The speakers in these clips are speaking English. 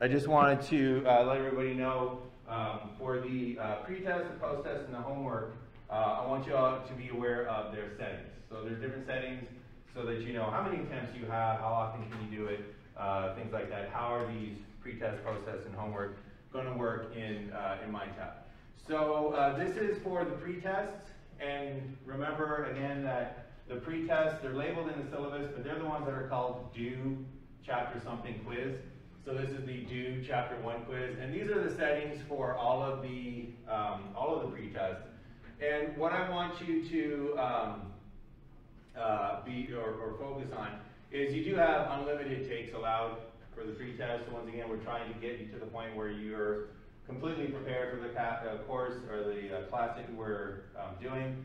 I just wanted to let everybody know for the pre-test, the post-test, and the homework, I want you all to be aware of their settings. So there's different settings so that you know how many attempts you have, how often can you do it, things like that. How are these pre-test, post-test, and homework going to work in MindTap? So this is for the pre-tests, and remember again that the pre-tests, they're labeled in the syllabus, but they're the ones that are called due chapter something quiz. So this is the due chapter 1 quiz, and these are the settings for all of the pre-tests. And what I want you to focus on is you do have unlimited takes allowed for the pre-test. So once again, we're trying to get you to the point where you're completely prepared for the course or the class that we're doing.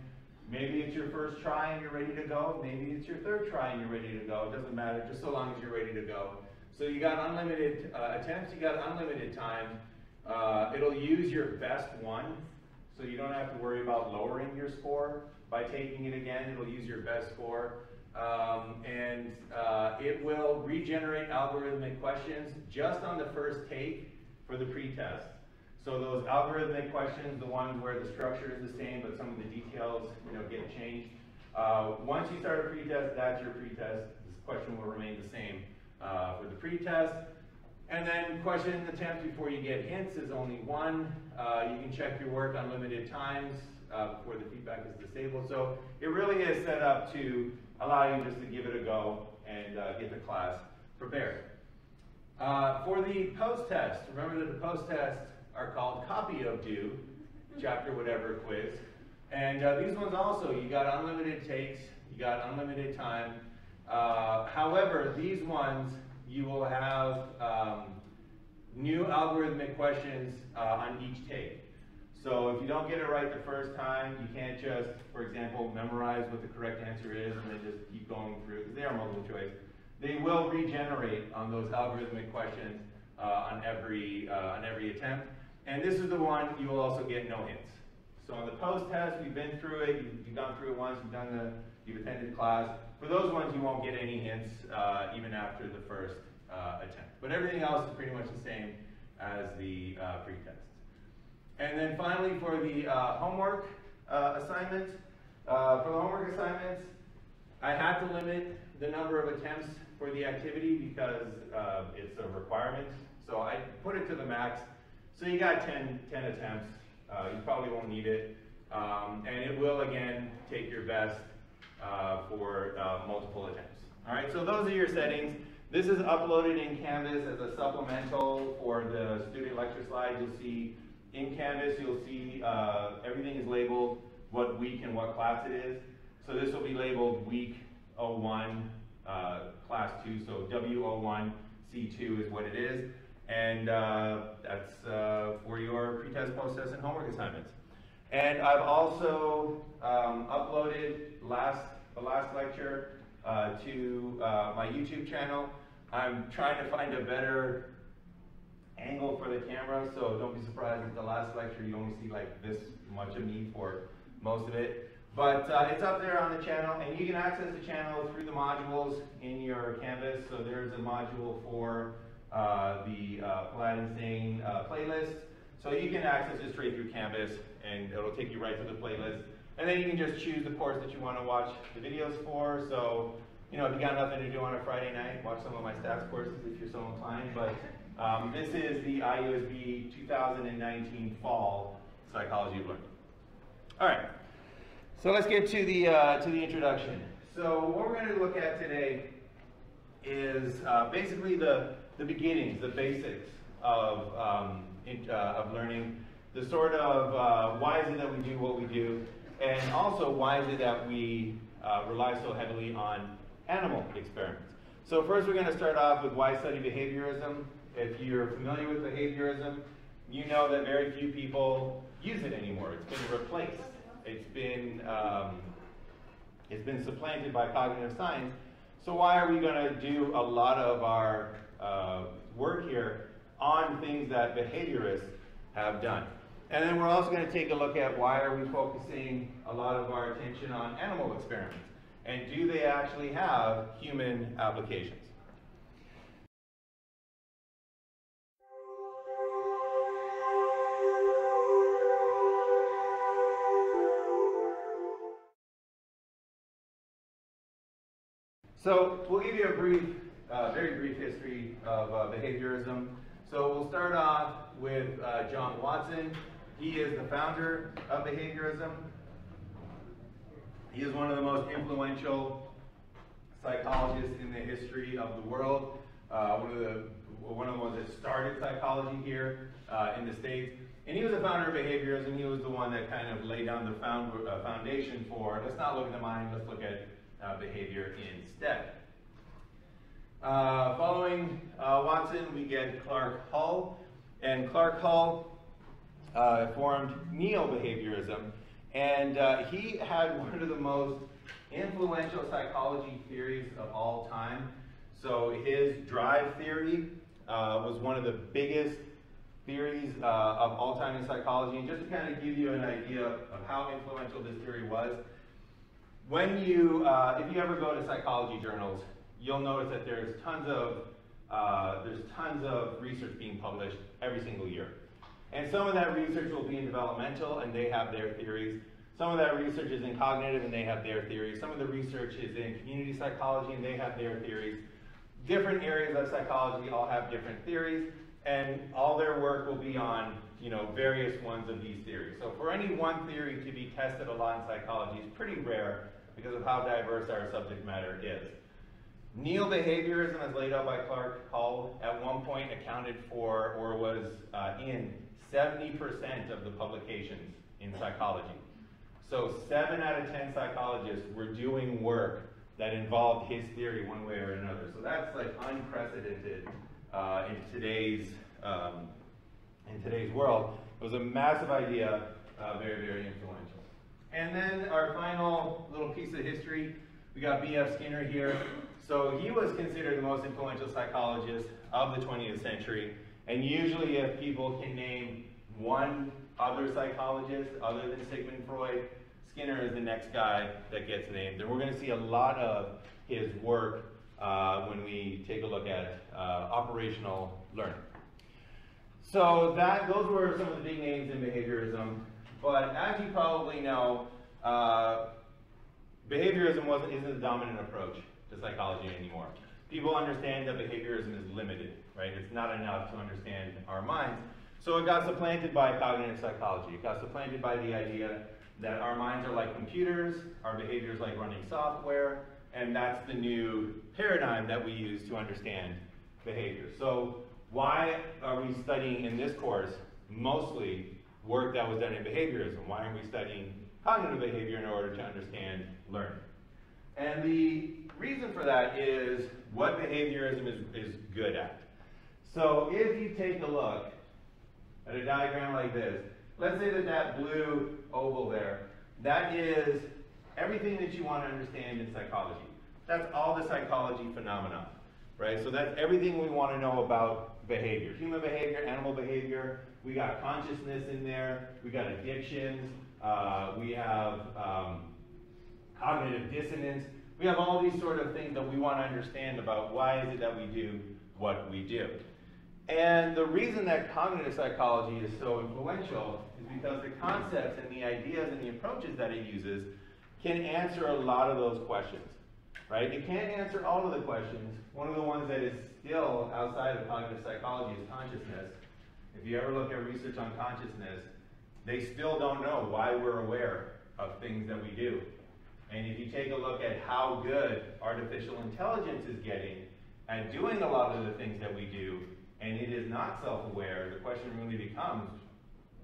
Maybe it's your first try and you're ready to go. Maybe it's your third try and you're ready to go. It doesn't matter, just so long as you're ready to go. So you got unlimited attempts, you got unlimited time. It'll use your best one, so you don't have to worry about lowering your score by taking it again. It'll use your best score. And it will regenerate algorithmic questions just on the first take for the pre-test. So those algorithmic questions, the ones where the structure is the same, but some of the details, get changed. Once you start a pre-test, that's your pre-test. This question will remain the same for the pre-test. And then question attempt before you get hints is only one. You can check your work unlimited times before the feedback is disabled. So it really is set up to allow you just to give it a go and get the class prepared. For the post-test, remember that the post-tests are called copy of due, chapter whatever quiz. And these ones also, you got unlimited takes, you got unlimited time. However, these ones, you will have new algorithmic questions on each take. So if you don't get it right the first time, you can't just, for example, memorize what the correct answer is and then just keep going through, because they are multiple choice. They will regenerate on those algorithmic questions on every attempt. And this is the one you will also get no hints. So on the post-test, we've been through it, you've gone through it once, you've attended class. For those ones, you won't get any hints even after the first attempt. But everything else is pretty much the same as the pre-test. And then finally, for the homework assignments, I had to limit the number of attempts for the activity because it's a requirement. So I put it to the max. So you got 10 attempts. You probably won't need it. And it will, again, take your best for multiple attempts. All right, so those are your settings. This is uploaded in Canvas as a supplemental for the student lecture slides. You'll see in Canvas, you'll see everything is labeled what week and what class it is. So this will be labeled week 01, class 2, so W01C2 is what it is. And that's for your pre-test, post-test, and homework assignments. And I've also uploaded the last lecture to my YouTube channel. I'm trying to find a better angle for the camera, so don't be surprised if the last lecture you only see like this much of me for most of it. But it's up there on the channel, and you can access the channel through the modules in your Canvas. So there's a module for the Paladin Sing playlist. So you can access it straight through Canvas, and it'll take you right to the playlist. And then you can just choose the course that you want to watch the videos for. So, if you got nothing to do on a Friday night, watch some of my stats courses if you're so inclined. But this is the IUSB 2019 Fall Psychology of Learning. All right, so let's get to the introduction. So what we're going to look at today is basically the beginnings, the basics of learning, the sort of why is it that we do what we do, and also why is it that we rely so heavily on animal experiments. So first we're going to start off with why study behaviorism. If you're familiar with behaviorism, you know that very few people use it anymore. It's been replaced. It's been supplanted by cognitive science. So why are we going to do a lot of our work here on things that behaviorists have done? And then we're also going to take a look at why are we focusing a lot of our attention on animal experiments, and do they actually have human applications? So we'll give you a brief, very brief history of behaviorism. So we'll start off with John Watson. He is the founder of behaviorism. He is one of the most influential psychologists in the history of the world. One of the ones that started psychology here in the States. And he was the founder of behaviorism. He was the one that kind of laid down the foundation for, let's not look at the mind, let's look at behavior instead. Following Watson, we get Clark Hull. And Clark Hull formed neo-behaviorism. And he had one of the most influential psychology theories of all time. So his drive theory was one of the biggest theories of all time in psychology. And just to kind of give you an idea of how influential this theory was, when you, if you ever go to psychology journals, you'll notice that there's tons of research being published every single year. And some of that research will be in developmental, and they have their theories. Some of that research is in cognitive, and they have their theories. Some of the research is in community psychology, and they have their theories. Different areas of psychology all have different theories, and all their work will be on, various ones of these theories. So for any one theory to be tested a lot in psychology is pretty rare because of how diverse our subject matter is. Neo-behaviorism, as laid out by Clark Hull, at one point accounted for, or was in 70% of the publications in psychology. So 7 out of 10 psychologists were doing work that involved his theory one way or another. So that's like unprecedented in today's world. It was a massive idea, very, very influential. And then our final little piece of history, we got B.F. Skinner here. So he was considered the most influential psychologist of the 20th century. And usually if people can name one other psychologist other than Sigmund Freud, Skinner is the next guy that gets named. And we're going to see a lot of his work when we take a look at operational learning. So those were some of the big names in behaviorism. But as you probably know, behaviorism isn't the dominant approach to psychology anymore. People understand that behaviorism is limited, right? It's not enough to understand our minds. So it got supplanted by cognitive psychology. It got supplanted by the idea that our minds are like computers, our behavior is like running software, and that's the new paradigm that we use to understand behavior. So why are we studying in this course mostly work that was done in behaviorism? Why aren't we studying cognitive behavior in order to understand learning? And the reason for that is what behaviorism is good at. So if you take a look at a diagram like this, let's say that blue oval there, that is everything that you want to understand in psychology. That's all the psychology phenomena, right? So that's everything we want to know about behavior. Human behavior, animal behavior, we got consciousness in there, we got addictions, we have cognitive dissonance. We have all these sort of things that we want to understand about why is it that we do what we do. And the reason that cognitive psychology is so influential is because the concepts and the ideas and the approaches that it uses can answer a lot of those questions, right? It can't answer all of the questions. One of the ones that is still outside of cognitive psychology is consciousness. If you ever look at research on consciousness, they still don't know why we're aware of things that we do. And if you take a look at how good artificial intelligence is getting at doing a lot of the things that we do, and it is not self-aware, the question really becomes,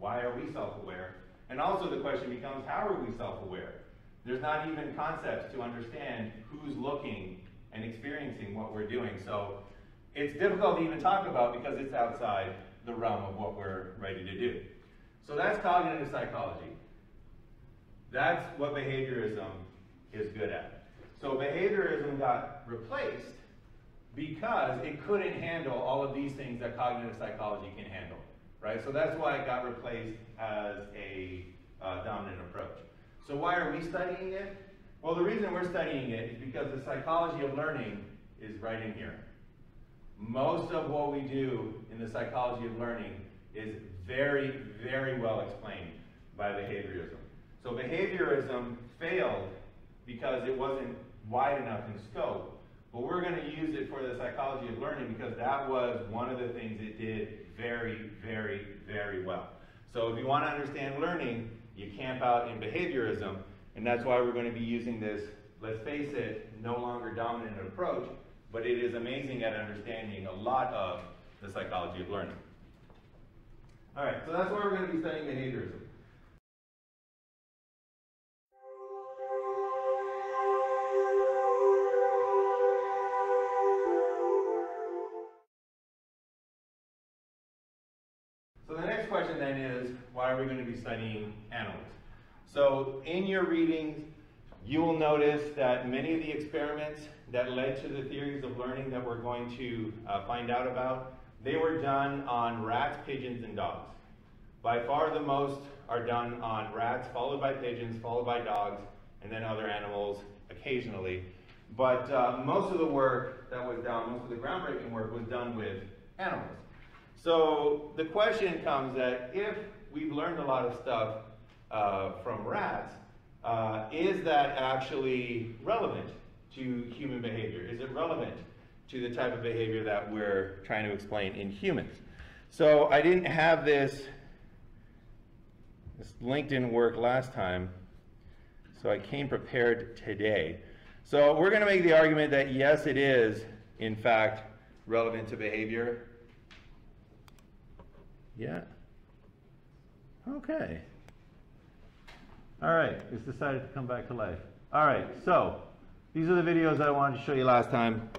why are we self-aware? And also the question becomes, how are we self-aware? There's not even concepts to understand who's looking and experiencing what we're doing. So it's difficult to even talk about because it's outside the realm of what we're ready to do. So that's cognitive psychology. That's what behaviorism is good at. So behaviorism got replaced because it couldn't handle all of these things that cognitive psychology can handle, right? So that's why it got replaced as a dominant approach. So why are we studying it? Well, the reason we're studying it is because the psychology of learning is right in here. Most of what we do in the psychology of learning is very, very well explained by behaviorism. So behaviorism failed because it wasn't wide enough in scope but we're going to use it for the psychology of learning because that was one of the things it did very, very, very well. So if you want to understand learning, you camp out in behaviorism, and that's why we're going to be using this, let's face it, no longer dominant approach, but it is amazing at understanding a lot of the psychology of learning. All right, so that's why we're going to be studying behaviorism. So the next question then is, why are we going to be studying animals? So in your readings, you will notice that many of the experiments that led to the theories of learning that we're going to find out about, they were done on rats, pigeons, and dogs. By far the most are done on rats, followed by pigeons, followed by dogs, and then other animals occasionally. But most of the work that was done, most of the groundbreaking work was done with animals. So the question comes that if we've learned a lot of stuff from rats, is that actually relevant to human behavior? Is it relevant to the type of behavior that we're trying to explain in humans? So I didn't have this link didn't work last time, so I came prepared today. So we're going to make the argument that yes, it is, in fact, relevant to behavior. Yeah. Okay. All right, it's decided to come back to life. All right, so these are the videos that I wanted to show you last time.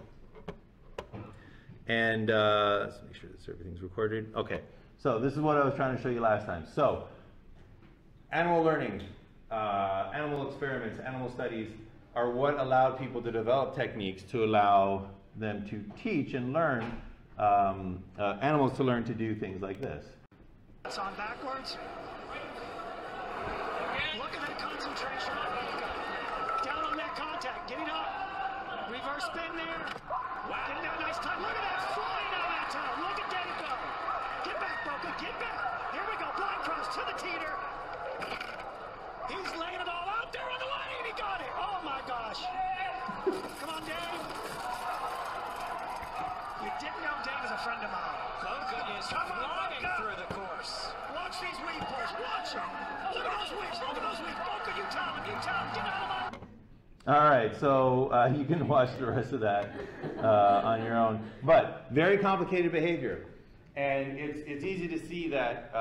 And let's make sure that everything's recorded. Okay, so this is what I was trying to show you last time. So animal learning, animal experiments, animal studies are what allowed people to develop techniques to allow them to teach and learn, animals to learn to do things like this. It's on backwards. Look at that concentration on Boca. Down on that contact, get it up. Reverse spin there. Wow. Getting that nice time. Look at that flying out of that time. Look at that go. Get back, Boca, get back. Here we go, blind cross to the teeter. He's laying it all out there on the line, and he got it. Oh my gosh. Come on, Dave. You didn't know Dave is a friend of mine. Boca is flying through the course. Watch these weave pulls, watch them. Look at those weaves, look at those weaves. Boca, you tell him, get out of my... All right, so you can watch the rest of that on your own. But very complicated behavior. And it's easy to see that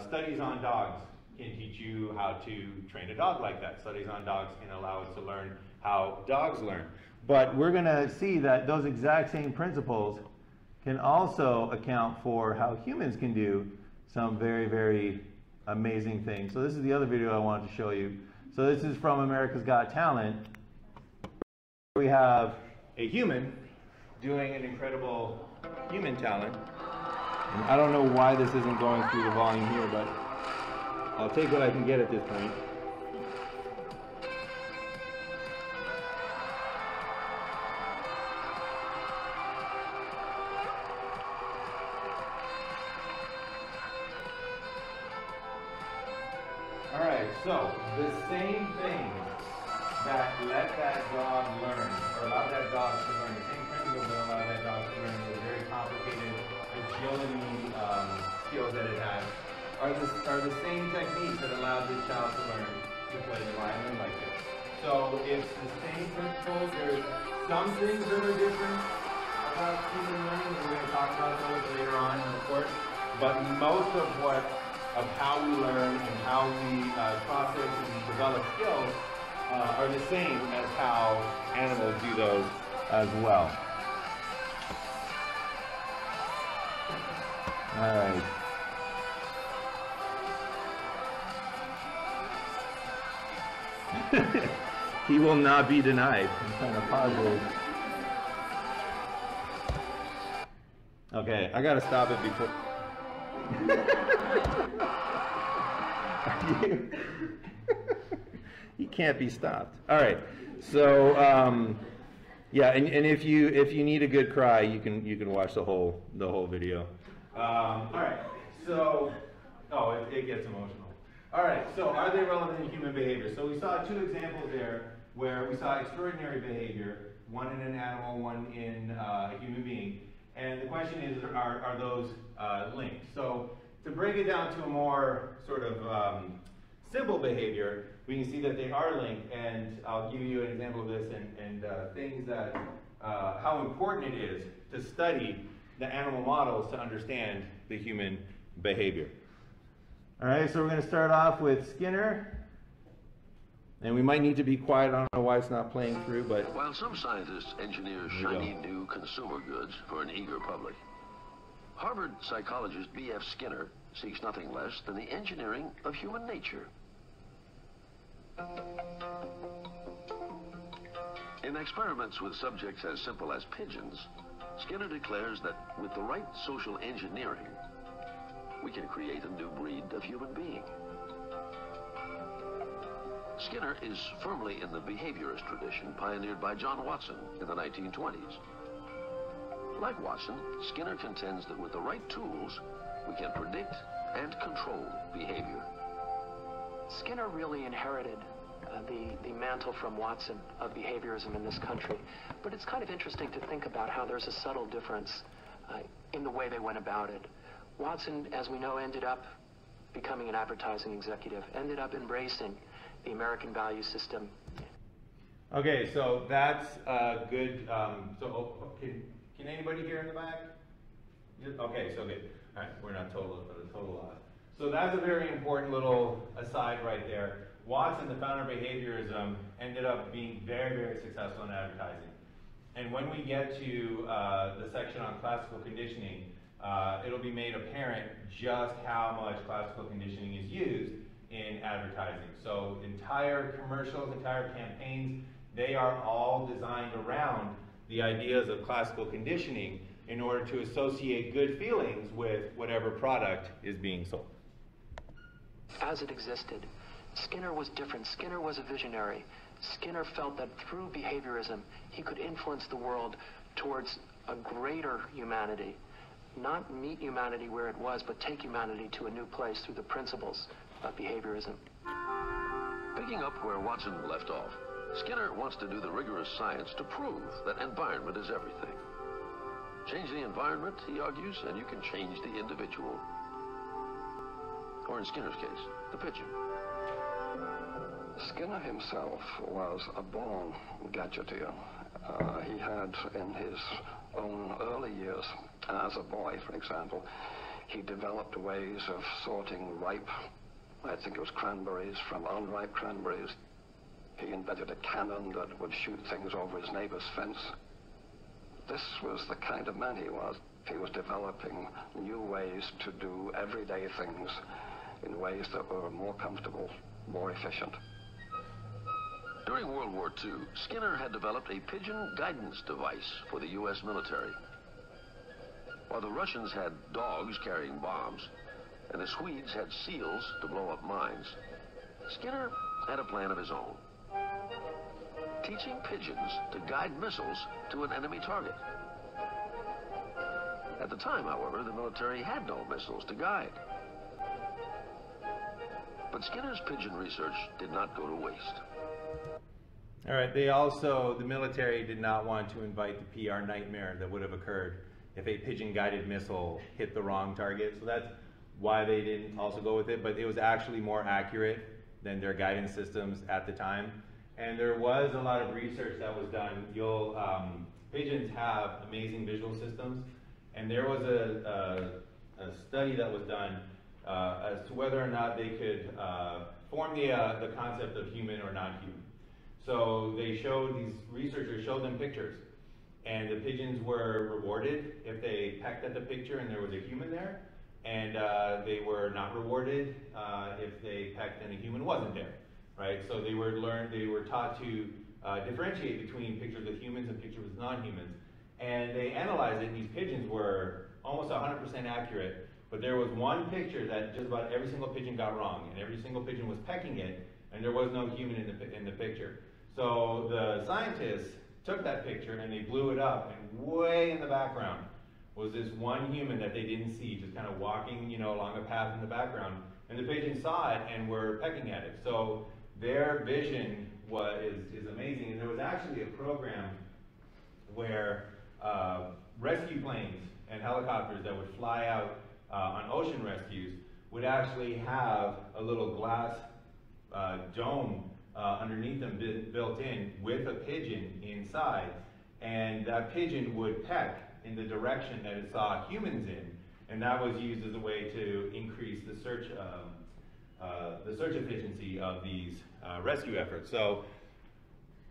studies on dogs can teach you how to train a dog like that. Studies on dogs can allow us to learn how dogs learn. But we're going to see that those exact same principles can also account for how humans can do some very, very amazing things. So this is the other video I wanted to show you. So this is from America's Got Talent. We have a human doing an incredible human talent. And I don't know why this isn't going through the volume here, but I'll take what I can get at this point. All right, so the same thing that let that dog learn, or allowed that dog to learn, the same principle that allowed that dog to learn the very complicated agility skills that it has, are the same techniques that allowed this child to learn to play the violin like this. So it's the same principles. There's some things that are different about human learning, and we're going to talk about those later on in the course. But most of how we learn and how we process and develop skills are the same as how animals do those as well. All right. He will not be denied. I'm trying to pause it. Okay, I gotta stop it before. He can't be stopped. All right. So yeah, and if you need a good cry, you can watch the whole video. All right. So it gets emotional. All right. So are they relevant in human behavior? So we saw two examples there where we saw extraordinary behavior one in an animal, one in a human being. And the question is, are those linked? So to break it down to a more sort of simple behavior, we can see that they are linked, and I'll give you an example of this and things that, how important it is to study the animal models to understand the human behavior. All right, so we're going to start off with Skinner. And we might need to be quiet. I don't know why it's not playing through, but... While some scientists engineer shiny new consumer goods for an eager public, Harvard psychologist B.F. Skinner seeks nothing less than the engineering of human nature. In experiments with subjects as simple as pigeons, Skinner declares that with the right social engineering, we can create a new breed of human being. Skinner is firmly in the behaviorist tradition pioneered by John Watson in the 1920s. Like Watson, Skinner contends that with the right tools, we can predict and control behavior. Skinner really inherited the mantle from Watson of behaviorism in this country, but it's kind of interesting to think about how there's a subtle difference in the way they went about it. Watson, as we know, ended up becoming an advertising executive, ended up embracing the American value system. Okay, so that's good. Can anybody hear in the back? Okay, so good. All right, we're not total loss. So that's a very important little aside right there. Watson, the founder of behaviorism, ended up being very, very successful in advertising. And when we get to the section on classical conditioning, it'll be made apparent just how much classical conditioning is used in advertising. So entire commercials, entire campaigns, they are all designed around the ideas of classical conditioning in order to associate good feelings with whatever product is being sold. As it existed, Skinner was different. Skinner was a visionary. Skinner felt that through behaviorism, he could influence the world towards a greater humanity. Not meet humanity where it was, but take humanity to a new place through the principles of behaviorism. Picking up where Watson left off, Skinner wants to do the rigorous science to prove that environment is everything. Change the environment, he argues, and you can change the individual. Or in Skinner's case, the pigeon. Skinner himself was a born gadgeteer. He had, in his own early years, as a boy, for example, he developed ways of sorting ripe, I think it was cranberries, from unripe cranberries. He invented a cannon that would shoot things over his neighbor's fence. This was the kind of man he was. He was developing new ways to do everyday things in ways that were more comfortable, more efficient. During World War II, Skinner had developed a pigeon guidance device for the U.S. military. While the Russians had dogs carrying bombs, and the Swedes had seals to blow up mines, Skinner had a plan of his own. Teaching pigeons to guide missiles to an enemy target. At the time, however, the military had no missiles to guide. But Skinner's pigeon research did not go to waste. All right, the military did not want to invite the PR nightmare that would have occurred if a pigeon-guided missile hit the wrong target. So that's why they didn't also go with it, but it was actually more accurate than their guidance systems at the time. And there was a lot of research that was done. Pigeons have amazing visual systems, and there was a study that was done as to whether or not they could form the concept of human or not human. So these researchers showed them pictures, and the pigeons were rewarded if they pecked at the picture and there was a human there, and they were not rewarded if they pecked and a human wasn't there, right? So they were taught to differentiate between pictures of humans and pictures of non-humans, and they analyzed it, and these pigeons were almost 100% accurate, but there was one picture that just about every single pigeon got wrong, and every single pigeon was pecking it, and there was no human in the picture. So the scientists took that picture and they blew it up, and way in the background was this one human that they didn't see, just kind of walking, along a path in the background, and the pigeons saw it and were pecking at it. So their vision is amazing, and there was actually a program where rescue planes and helicopters that would fly out on ocean rescues would actually have a little glass dome underneath them built in with a pigeon inside, and that pigeon would peck in the direction that it saw humans in, and that was used as a way to increase the search efficiency of these rescue efforts. So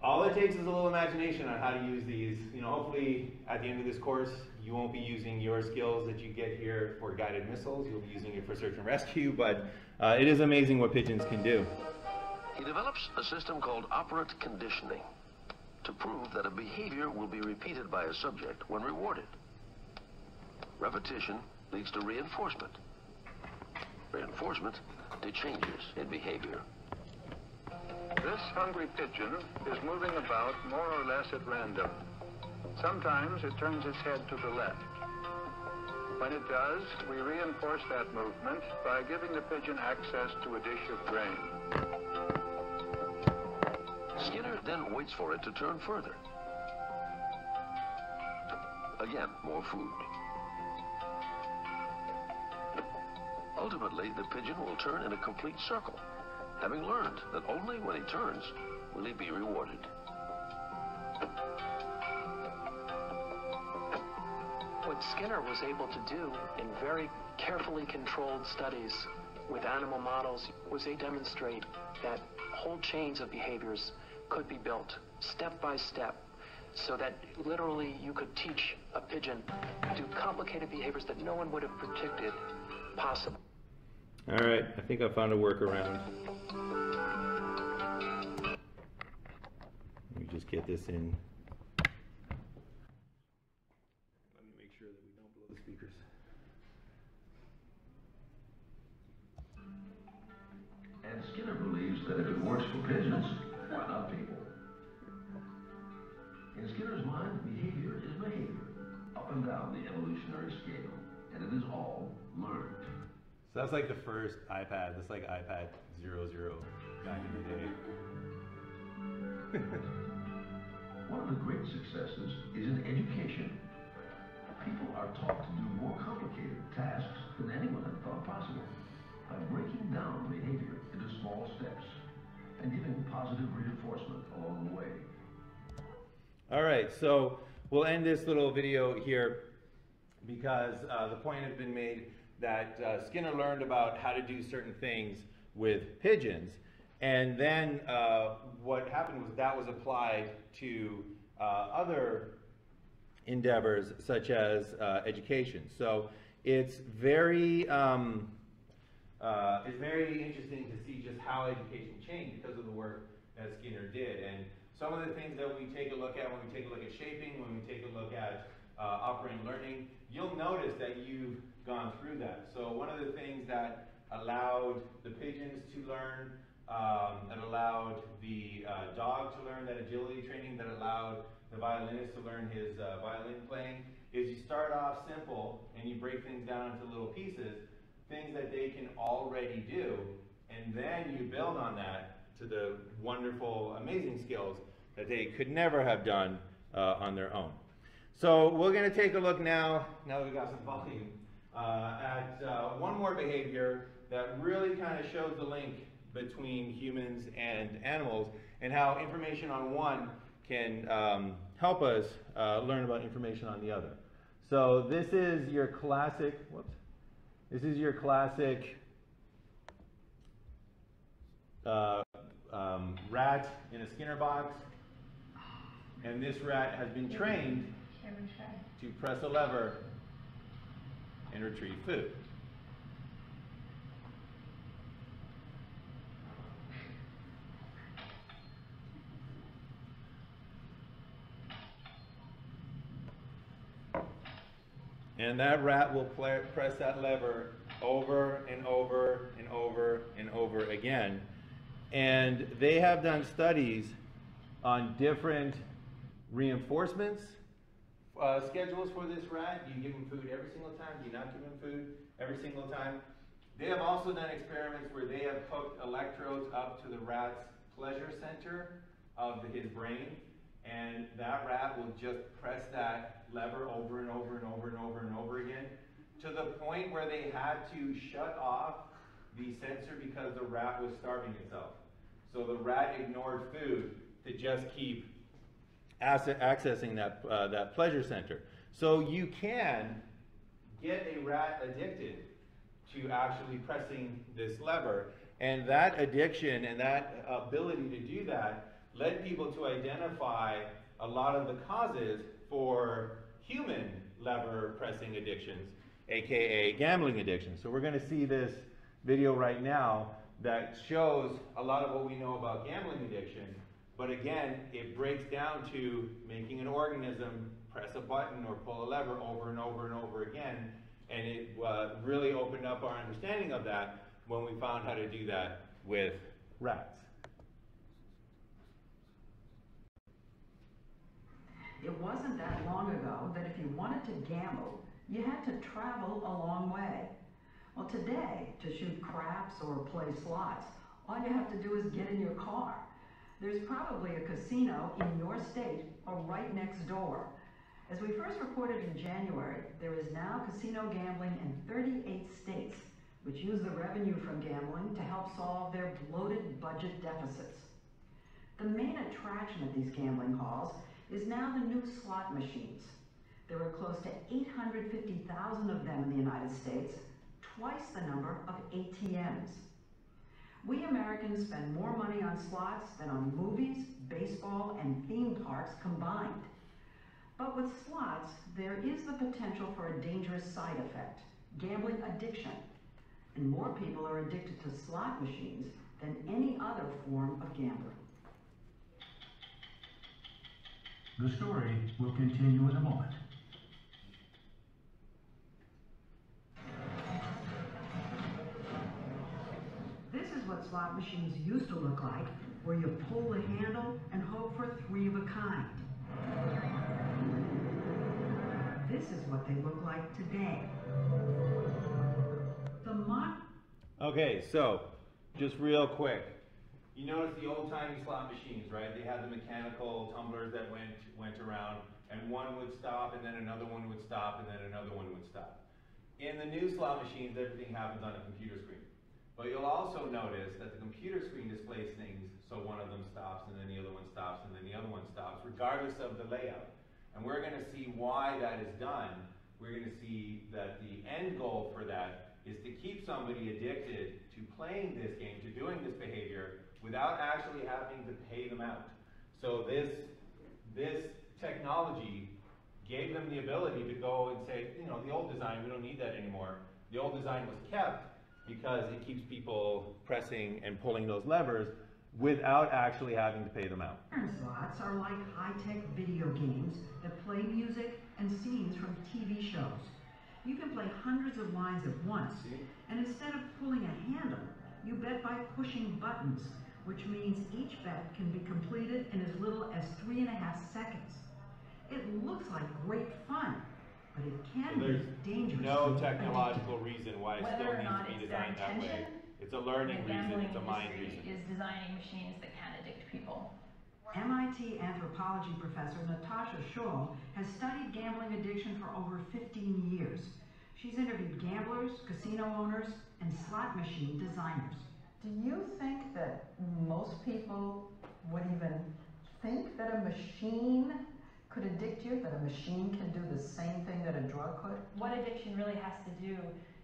all it takes is a little imagination on how to use these. You know, hopefully at the end of this course, you won't be using your skills that you get here for guided missiles. You'll be using it for search and rescue, but it is amazing what pigeons can do. He develops a system called operant conditioning to prove that a behavior will be repeated by a subject when rewarded. Repetition leads to reinforcement. Reinforcement to changes in behavior. This hungry pigeon is moving about more or less at random. Sometimes it turns its head to the left. When it does, we reinforce that movement by giving the pigeon access to a dish of grain. Skinner then waits for it to turn further. Again, more food. Ultimately, the pigeon will turn in a complete circle, having learned that only when he turns will he be rewarded. What Skinner was able to do in very carefully controlled studies with animal models was they demonstrate that whole chains of behaviors could be built step by step, so that literally you could teach a pigeon to do complicated behaviors that no one would have predicted possible. All right, I think I found a workaround. Let me just get this in. Let me make sure that we don't blow the speakers. And Skinner believes that if it works for pigeons, why not people? In Skinner's mind, behavior is behavior, up and down the evolutionary scale, and it is all learned. So that's like the first iPad. That's like iPad 00 back in the day. One of the great successes is in education. People are taught to do more complicated tasks than anyone had thought possible by breaking down behavior into small steps and giving positive reinforcement along the way. All right, so we'll end this little video here because the point has been made that Skinner learned about how to do certain things with pigeons, and then what happened was that was applied to other endeavors such as education. So it's very interesting to see just how education changed because of the work that Skinner did. And some of the things that we take a look at when we take a look at shaping, when we take a look at operant learning, you'll notice that you've gone through that. So one of the things that allowed the pigeons to learn, that allowed the dog to learn that agility training, that allowed the violinist to learn his violin playing, is you start off simple and you break things down into little pieces, things that they can already do, and then you build on that to the wonderful, amazing skills that they could never have done on their own. So we're going to take a look now that we've got some volume, at one more behavior that really kind of shows the link between humans and animals and how information on one can help us learn about information on the other. So this is your classic, this is your classic rat in a Skinner box, and this rat has been trained to press a lever and retrieve food. And that rat will press that lever over and over and over and over again. And they have done studies on different reinforcements schedules for this rat. Do you give him food every single time? Do you not give him food every single time? They have also done experiments where they have hooked electrodes up to the rat's pleasure center of his brain, and that rat will just press that lever over and over and over and over and over again, to the point where they had to shut off the sensor because the rat was starving itself. So the rat ignored food to just keep accessing that pleasure center. So you can get a rat addicted to actually pressing this lever, and that addiction and that ability to do that led people to identify a lot of the causes for human lever pressing addictions, aka gambling addiction. So we're going to see this video right now that shows a lot of what we know about gambling addiction, but again, it breaks down to making an organism press a button or pull a lever over and over and over again, and it really opened up our understanding of that when we found how to do that with rats. It wasn't that long ago that if you wanted to gamble, you had to travel a long way. Well, today, to shoot craps or play slots, all you have to do is get in your car. There's probably a casino in your state or right next door. As we first reported in January, there is now casino gambling in 38 states, which use the revenue from gambling to help solve their bloated budget deficits. The main attraction of these gambling halls is now the new slot machines. There are close to 850,000 of them in the United States, twice the number of ATMs. We Americans spend more money on slots than on movies, baseball, and theme parks combined. But with slots, there is the potential for a dangerous side effect, gambling addiction. And more people are addicted to slot machines than any other form of gambling. The story will continue in a moment. This is what slot machines used to look like, where you pull the handle and hope for three of a kind. This is what they look like today. Okay, so just real quick, you notice the old-timey slot machines, right? They had the mechanical tumblers that went around, and one would stop, and then another one would stop, and then another one would stop. In the new slot machines, everything happens on a computer screen. But you'll also notice that the computer screen displays things, so one of them stops, and then the other one stops, and then the other one stops, regardless of the layout. And we're going to see why that is done. We're going to see that the end goal for that is to keep somebody addicted to playing this game, to doing this behavior, without actually having to pay them out. So this technology gave them the ability to go and say, you know, the old design, we don't need that anymore. The old design was kept because it keeps people pressing and pulling those levers without actually having to pay them out. Slots are like high-tech video games that play music and scenes from TV shows. You can play hundreds of lines at once, and instead of pulling a handle, you bet by pushing buttons, which means each bet can be completed in as little as 3.5 seconds. It looks like great fun, but it can be dangerous. No technological reason why it still needs to be designed that way. It's a learning reason, it's a mind reason. Is designing machines that can addict people. MIT anthropology professor Natasha Scholl has studied gambling addiction for over 15 years. She's interviewed gamblers, casino owners, and slot machine designers. Do you think that most people would even think that a machine could addict you, that a machine can do the same thing that a drug could? What addiction really has to do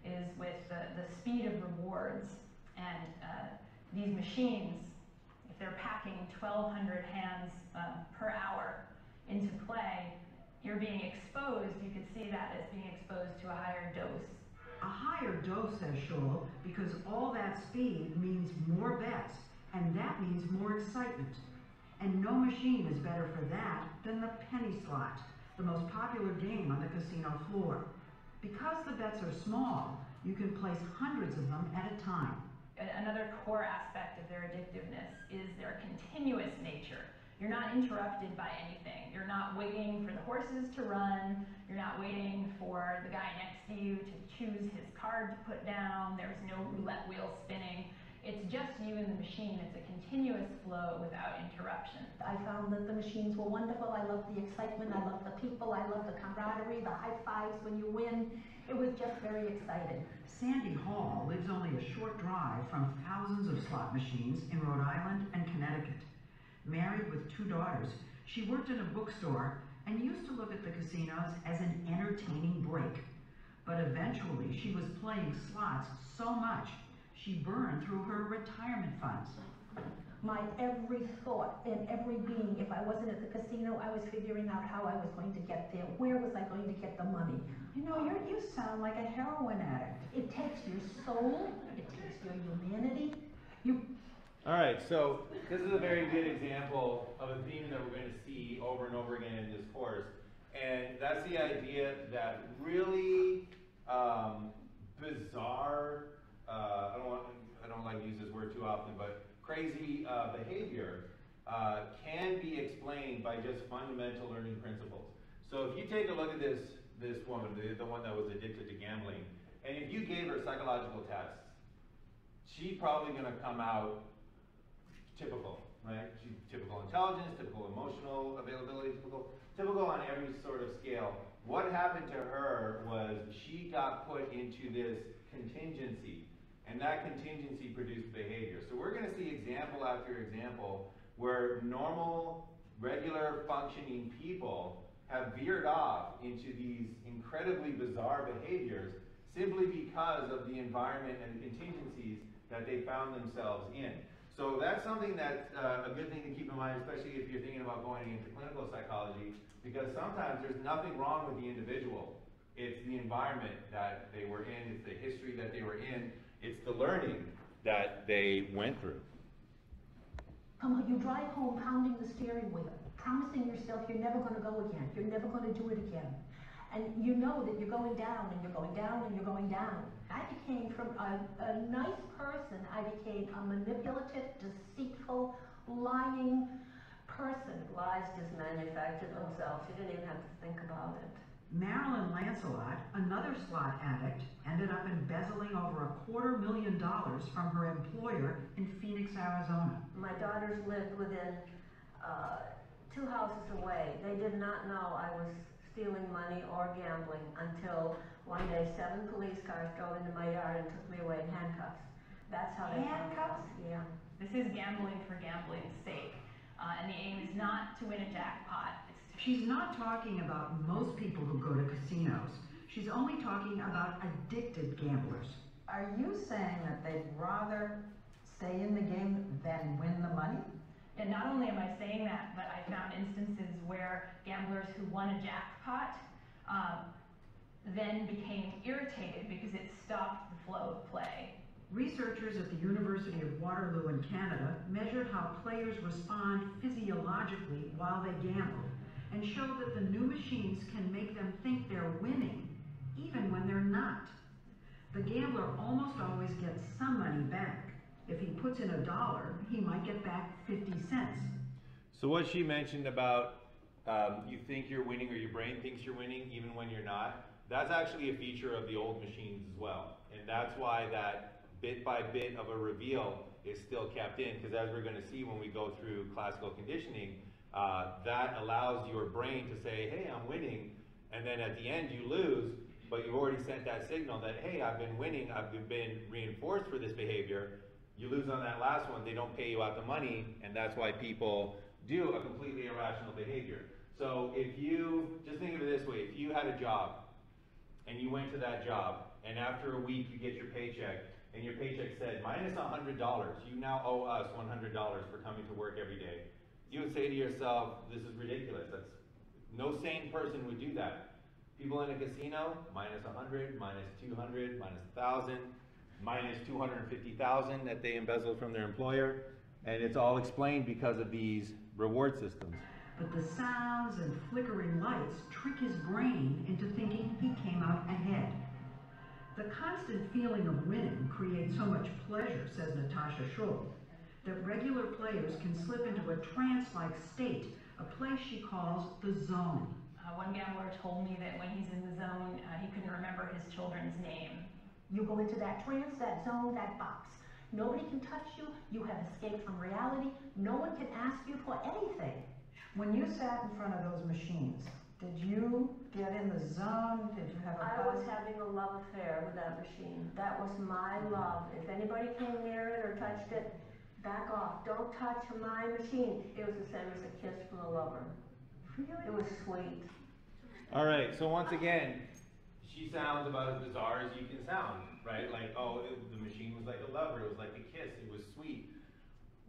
is with the speed of rewards, and these machines, if they're packing 1,200 hands per hour into play, you're being exposed, you could see that as being exposed to a higher dose. A higher dose, says Scholl, because all that speed means more bets, and that means more excitement. And no machine is better for that than the penny slot, the most popular game on the casino floor. Because the bets are small, you can place hundreds of them at a time. Another core aspect of their addictiveness is their continuous nature. You're not interrupted by anything. You're not waiting for the horses to run. You're not waiting for the guy next to you to choose his card to put down. There's no roulette wheel spinning. It's just you and the machine. It's a continuous flow without interruption. I found that the machines were wonderful. I loved the excitement. I loved the people. I loved the camaraderie, the high fives when you win. It was just very exciting. Sandy Hall lives only a short drive from thousands of slot machines in Rhode Island and Connecticut. Married with 2 daughters, she worked in a bookstore and used to look at the casinos as an entertaining break. But eventually, she was playing slots so much, she burned through her retirement funds. My every thought and every being, if I wasn't at the casino, I was figuring out how I was going to get there. Where was I going to get the money? You know, you sound like a heroin addict. It takes your soul, it takes your humanity. All right, so this is a very good example of a theme that we're going to see over and over again in this course. And that's the idea that really bizarre, I don't like to use this word too often, but crazy behavior can be explained by just fundamental learning principles. So if you take a look at this woman, the one that was addicted to gambling, and if you gave her psychological tests, she's probably going to come out typical, right? She's typical intelligence, typical emotional availability, typical on every sort of scale. What happened to her was she got put into this contingency, and that contingency produced behavior. So we're going to see example after example where normal, regular functioning people have veered off into these incredibly bizarre behaviors simply because of the environment and the contingencies that they found themselves in. So that's something that's a good thing to keep in mind, especially if you're thinking about going into clinical psychology, because sometimes there's nothing wrong with the individual. It's the environment that they were in, it's the history that they were in, it's the learning that they went through. Come on, you drive home pounding the steering wheel, promising yourself you're never going to go again, you're never going to do it again. And you know that you're going down, and you're going down, and you're going down. I became, from a nice person, I became a manipulative, deceitful, lying person. Lies just manufactured themselves. You didn't even have to think about it. Marilyn Lancelot, another slot addict, ended up embezzling over $250,000 from her employer in Phoenix, Arizona. My daughters lived within 2 houses away. They did not know I was stealing money or gambling until one day 7 police cars drove into my yard and took me away in handcuffs. That's how they Handcuffs? Yeah. This is gambling for gambling's sake. And the aim is not to win a jackpot. She's not talking about most people who go to casinos. She's only talking about addicted gamblers. Are you saying that they'd rather stay in the game than win the money? And not only am I saying that, but I found instances where gamblers who won a jackpot then became irritated because it stopped the flow of play. Researchers at the University of Waterloo in Canada measured how players respond physiologically while they gamble, and showed that the new machines can make them think they're winning, even when they're not. The gambler almost always gets some money back. If he puts in $1, he might get back 50 cents. So what she mentioned about you think you're winning, or your brain thinks you're winning even when you're not, that's actually a feature of the old machines as well. And that's why that bit by bit of a reveal is still kept in, because as we're going to see when we go through classical conditioning, that allows your brain to say, hey, I'm winning, and then at the end you lose, but you've already sent that signal that, hey, I've been winning, I've been reinforced for this behavior. You lose on that last one, they don't pay you out the money, and that's why people do a completely irrational behavior. So if you, just think of it this way, if you had a job, and you went to that job, and after a week you get your paycheck, and your paycheck said, minus $100, you now owe us $100 for coming to work every day. You would say to yourself, this is ridiculous. No sane person would do that. People in a casino, minus 100, minus 200, minus 1,000, minus 250,000 that they embezzled from their employer, and it's all explained because of these reward systems. But the sounds and flickering lights trick his brain into thinking he came out ahead. The constant feeling of winning creates so much pleasure, says Natasha Schul, that regular players can slip into a trance-like state, a place she calls the zone. One gambler told me that when he's in the zone, he couldn't remember his children's name. You go into that trance, that zone, that box. Nobody can touch you. You have escaped from reality. No one can ask you for anything. When you sat in front of those machines, did you get in the zone? Did you have a I buzz? was having a love affair with that machine. That was my love. If anybody came near it or touched it, back off. Don't touch my machine. It was the same as a kiss from a lover. Really? It was sweet. All right, so once again, she sounds about as bizarre as you can sound, right? Like, oh, the machine was like a lover, it was like a kiss, it was sweet.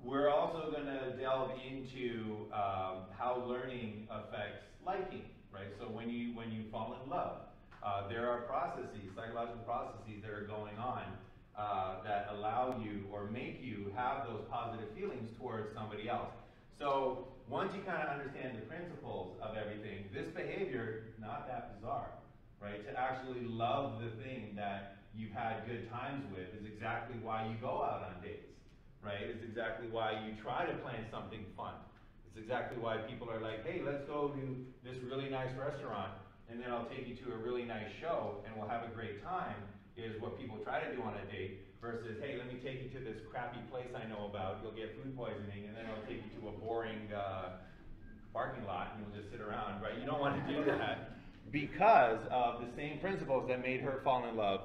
We're also gonna delve into how learning affects liking, right? So when you fall in love, there are processes, psychological processes that are going on that allow you or make you have those positive feelings towards somebody else. So once you kind of understand the principles of everything, this behavior, not that bizarre, right? To actually love the thing that you've had good times with is exactly why you go out on dates, right? It's exactly why you try to plan something fun. It's exactly why people are like, hey, let's go to this really nice restaurant, and then I'll take you to a really nice show, and we'll have a great time, is what people try to do on a date, versus, hey, let me take you to this crappy place I know about, you'll get food poisoning, and then I'll take you to a boring parking lot, and you'll just sit around, right? You don't want to do that because of the same principles that made her fall in love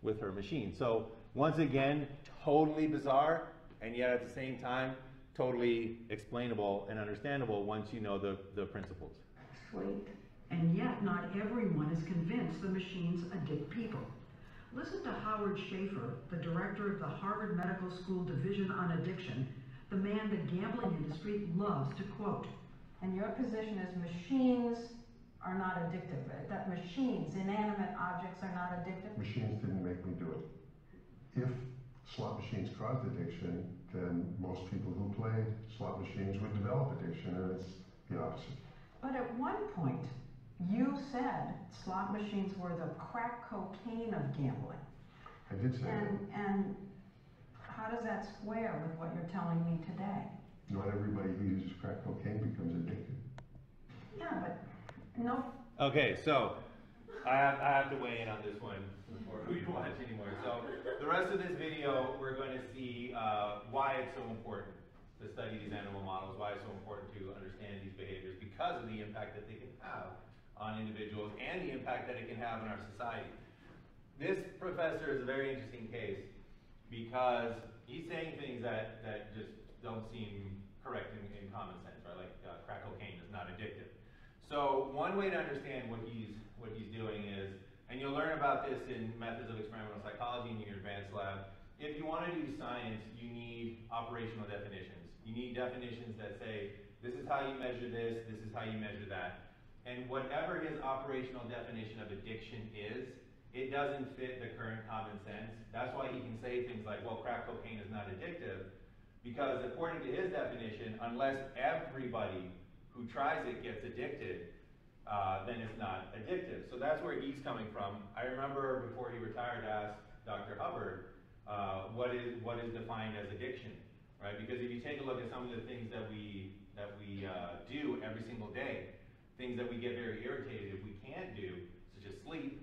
with her machine. So once again, totally bizarre, and yet at the same time, totally explainable and understandable once you know the principles. Sweet. And yet not everyone is convinced the machines addict people. Listen to Howard Schaefer, the director of the Harvard Medical School Division on Addiction, the man the gambling industry loves to quote. And your position is machines are not addictive, right? That machines, inanimate objects are not addictive? Machines didn't make me do it. If slot machines caused addiction, then most people who played slot machines would develop addiction, and it's the opposite. But at one point, you said slot machines were the crack cocaine of gambling. I did say that. And how does that square with what you're telling me today? Not everybody who uses crack cocaine becomes addicted. Yeah, but no. Okay, so I have to weigh in on this one before we watch anymore. So the rest of this video, we're going to see why it's so important to study these animal models, why it's so important to understand these behaviors because of the impact that they can have on individuals and the impact that it can have in our society. This professor is a very interesting case because he's saying things that just don't seem correct in common sense, right? Like crack cocaine is not addictive. So one way to understand what he's doing is, and you'll learn about this in methods of experimental psychology in your advanced lab, if you want to do science, you need operational definitions. You need definitions that say, this is how you measure this is how you measure that. And whatever his operational definition of addiction is, it doesn't fit the current common sense. That's why he can say things like, well, crack cocaine is not addictive, because according to his definition, unless everybody who tries it gets addicted, then it's not addictive. So that's where he's coming from. I remember before he retired, I asked Dr. Hubbard, what is defined as addiction, right? Because if you take a look at some of the things that we do every single day, things that we get very irritated if we can't do, such as sleep.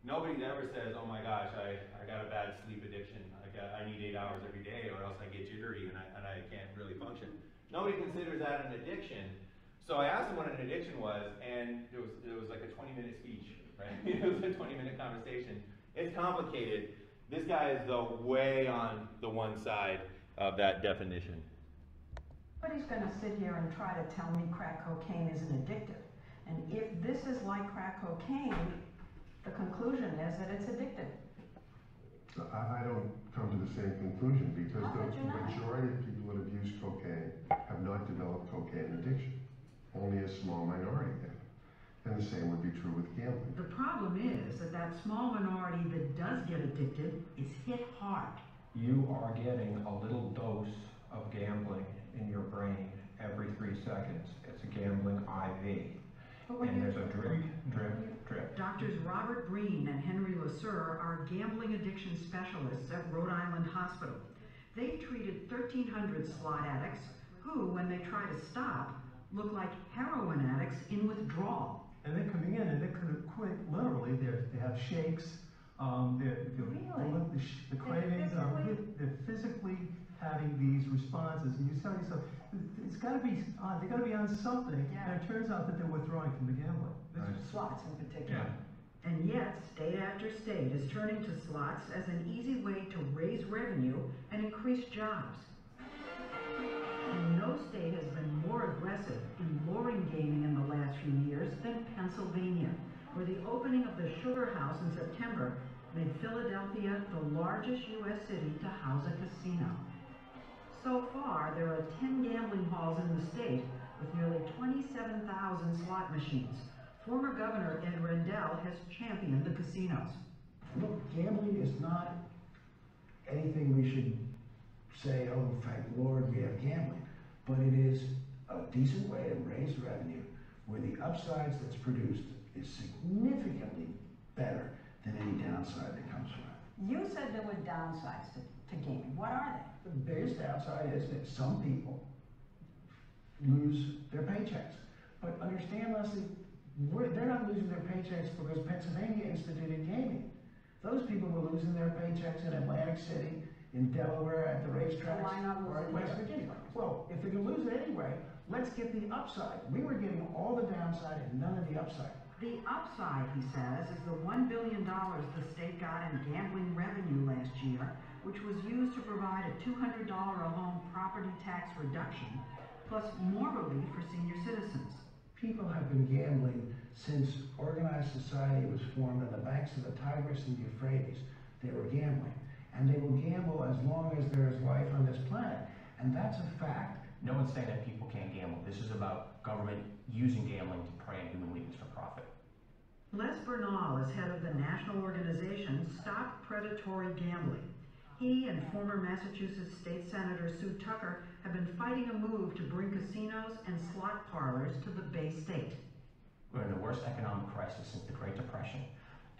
Nobody ever says, oh my gosh, I got a bad sleep addiction. I need 8 hours every day or else I get jittery and I can't really function. Nobody considers that an addiction. So I asked him what an addiction was, and it was like a 20-minute speech, right? It was a 20-minute conversation. It's complicated. This guy is though way on the one side of that definition. Nobody's going to sit here and try to tell me crack cocaine isn't addictive. And if this is like crack cocaine, the conclusion is that it's addictive. I don't come to the same conclusion because the majority of people that have used cocaine have not developed cocaine addiction. Only a small minority have. And the same would be true with gambling. The problem is that small minority that does get addicted is hit hard. You are getting a little dose of gambling in your brain every 3 seconds. It's a gambling IV. And there's a drip, drip, drip. Doctors Robert Breen and Henry Lasser are gambling addiction specialists at Rhode Island Hospital. They've treated 1,300 slot addicts who, when they try to stop, look like heroin addicts in withdrawal. And they're coming in and they could quit literally. They have shakes. The cravings are they're having these responses, and you tell yourself, it's got to be on, they got to be on something, and it turns out that they're withdrawing from the gambling. Slots in particular. Yeah. And yet, state after state is turning to slots as an easy way to raise revenue and increase jobs. And no state has been more aggressive in luring gaming in the last few years than Pennsylvania, where the opening of the Sugar House in September made Philadelphia the largest U.S. city to house a casino. So far, there are 10 gambling halls in the state with nearly 27,000 slot machines. Former Governor Ed Rendell has championed the casinos. Look, gambling is not anything we should say, oh, thank Lord we have gambling. But it is a decent way to raise revenue where the upsides that's produced is significantly better than any downside that comes from it. You said there were downsides to gaming. What are they? The biggest downside is that some people lose their paychecks. But understand, Leslie, they're not losing their paychecks because Pennsylvania instituted gaming. Those people were losing their paychecks in Atlantic City, in Delaware, at the racetracks, Why not or in lose West it Virginia. here? Well, if they're going to lose it anyway, let's get the upside. We were getting all the downside and none of the upside. The upside, he says, is the $1 billion the state got in gambling revenue last year, which was used to provide a $200 a home property tax reduction, plus more relief for senior citizens. People have been gambling since organized society was formed on the banks of the Tigris and Euphrates. They were gambling. And they will gamble as long as there is life on this planet. And that's a fact. No one's saying that people can't gamble. This is about government using gambling to prey on human weakness for profit. Les Bernal is head of the national organization Stop Predatory Gambling. He and former Massachusetts State Senator Sue Tucker have been fighting a move to bring casinos and slot parlors to the Bay State. We're in the worst economic crisis since the Great Depression.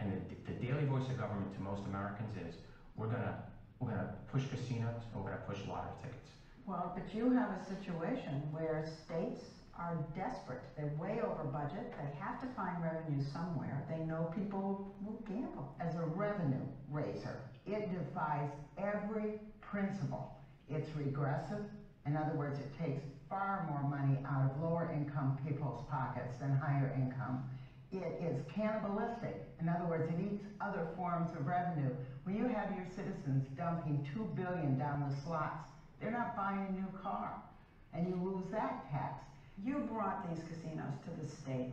And the daily voice of government to most Americans is, we're gonna push casinos and we're gonna push lottery tickets. Well, but you have a situation where states are desperate. They're way over budget. They have to find revenue somewhere. They know people will gamble. As a revenue raiser, it defies every principle. It's regressive. In other words, it takes far more money out of lower income people's pockets than higher income. It is cannibalistic. In other words, it eats other forms of revenue. When you have your citizens dumping $2 billion down the slots, they're not buying a new car, and you lose that tax. You brought these casinos to the state.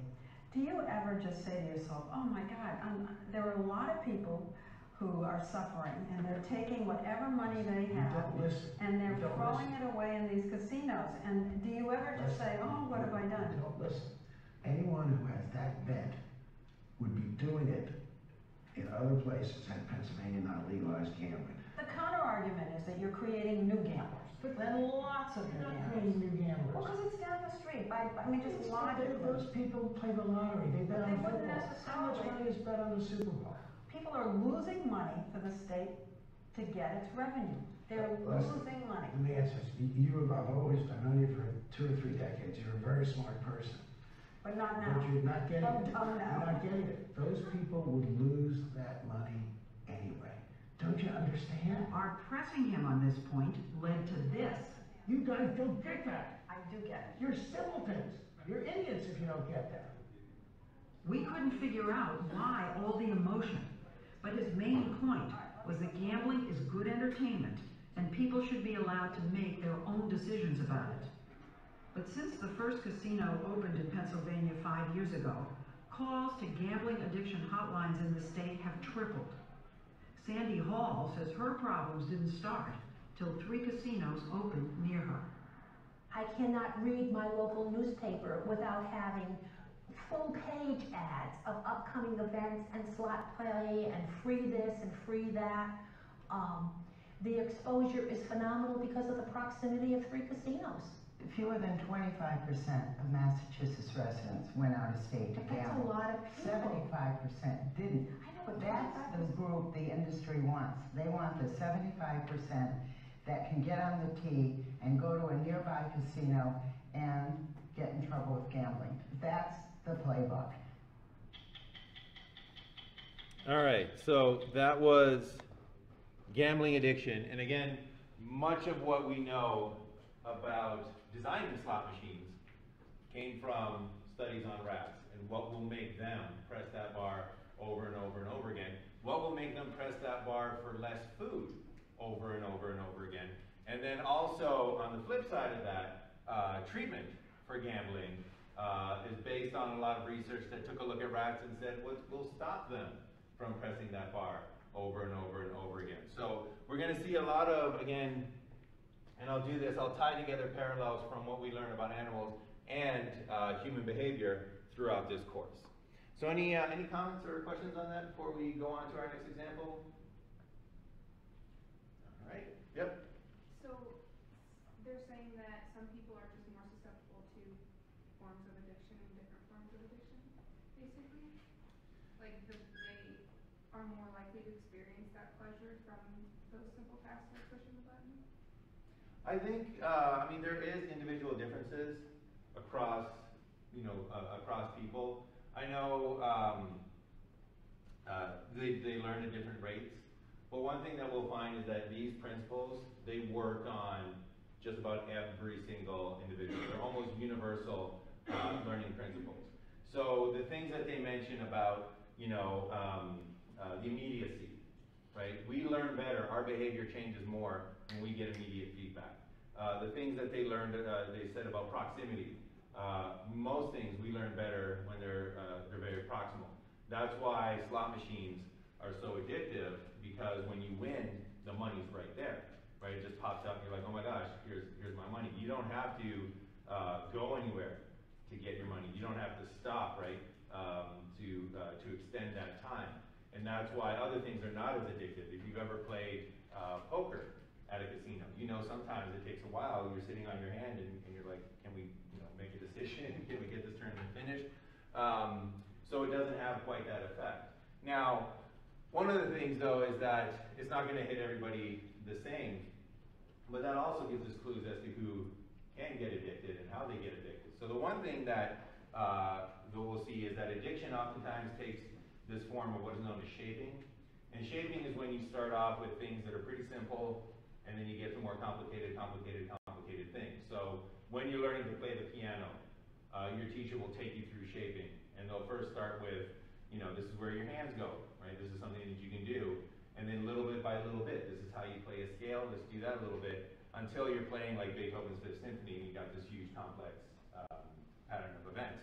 Do you ever just say to yourself, oh my God, there are a lot of people who are suffering, and they're taking whatever money they have, and they're throwing it away in these casinos. And do you ever just say, oh, what have I done? Don't listen. Anyone who has that bent would be doing it in other places had Pennsylvania not legalized gambling. The counter argument is that you're creating new gamblers. But then lots of new gamblers. New gamblers. Well, because it's down the street. I mean, just logically. Those people play the lottery. They bet on football. How much money is bet on the Super Bowl? People are losing money for the state to get its revenue. They're losing money. Let me answer this. I've known you for 2 or 3 decades. You're a very smart person. But not now. But you're not getting it. Oh, no. You're not getting it. Those people would lose that money anyway. Don't you understand? Our pressing him on this point led to this. You guys don't get that. I do get it. You're simpletons. You're idiots if you don't get that. We couldn't figure out why all the emotion, but his main point was that gambling is good entertainment and people should be allowed to make their own decisions about it. But since the first casino opened in Pennsylvania 5 years ago, calls to gambling addiction hotlines in the state have tripled. Sandy Hall says her problems didn't start till 3 casinos opened near her. I cannot read my local newspaper without having full-page ads of upcoming events and slot play and free this and free that. The exposure is phenomenal because of the proximity of 3 casinos. Fewer than 25% of Massachusetts residents went out of state to gamble. That's a lot of people. 75% didn't. I know what That's the group the industry wants. They want the 75% that can get on the tee and go to a nearby casino and get in trouble with gambling. That's the playbook. All right, so that was gambling addiction. And again, much of what we know about designing slot machines came from studies on rats and what will make them press that bar over and over and over again. What will make them press that bar for less food over and over and over again. And then also on the flip side of that, treatment for gambling is based on a lot of research that took a look at rats and said what will stop them from pressing that bar over and over and over again. So we're going to see a lot of, again, and I'll do this, I'll tie together parallels from what we learn about animals and human behavior throughout this course. So any comments or questions on that before we go on to our next example? All right, yep. So they're saying that some people are just more susceptible to forms of addiction and different forms of addiction, basically? Like they are more likely to experience that pleasure from those simple tasks like pushing the button? I think, I mean, there is individual differences across, across people. I know they learn at different rates, but one thing that we'll find is that these principles, they work on just about every single individual. They're almost universal learning principles. So the things that they mention about, the immediacy, right? We learn better, our behavior changes more when we get immediate feedback. The things that they learned, they said about proximity. Most things we learn better when they're very proximal. That's why slot machines are so addictive, because when you win, the money's right there, right? It just pops up and you're like, oh my gosh, here's my money. You don't have to go anywhere to get your money. You don't have to stop, right, to extend that time. And that's why other things are not as addictive. If you've ever played poker at a casino, sometimes it takes a while. You're sitting on your hand and you're like, can we make a decision? Can we get this tournament finished? So it doesn't have quite that effect. Now, one of the things though is that it's not going to hit everybody the same, but that also gives us clues as to who can get addicted and how they get addicted. So the one thing that we'll see is that addiction oftentimes takes this form of what is known as shaping. And shaping is when you start off with things that are pretty simple, and then you get to more complicated things. So when you're learning to play the piano, your teacher will take you through shaping, and they'll first start with, this is where your hands go, right? This is something that you can do. And then little bit by little bit, this is how you play a scale, let's do that a little bit, until you're playing like Beethoven's Fifth Symphony, and you got this huge complex pattern of events.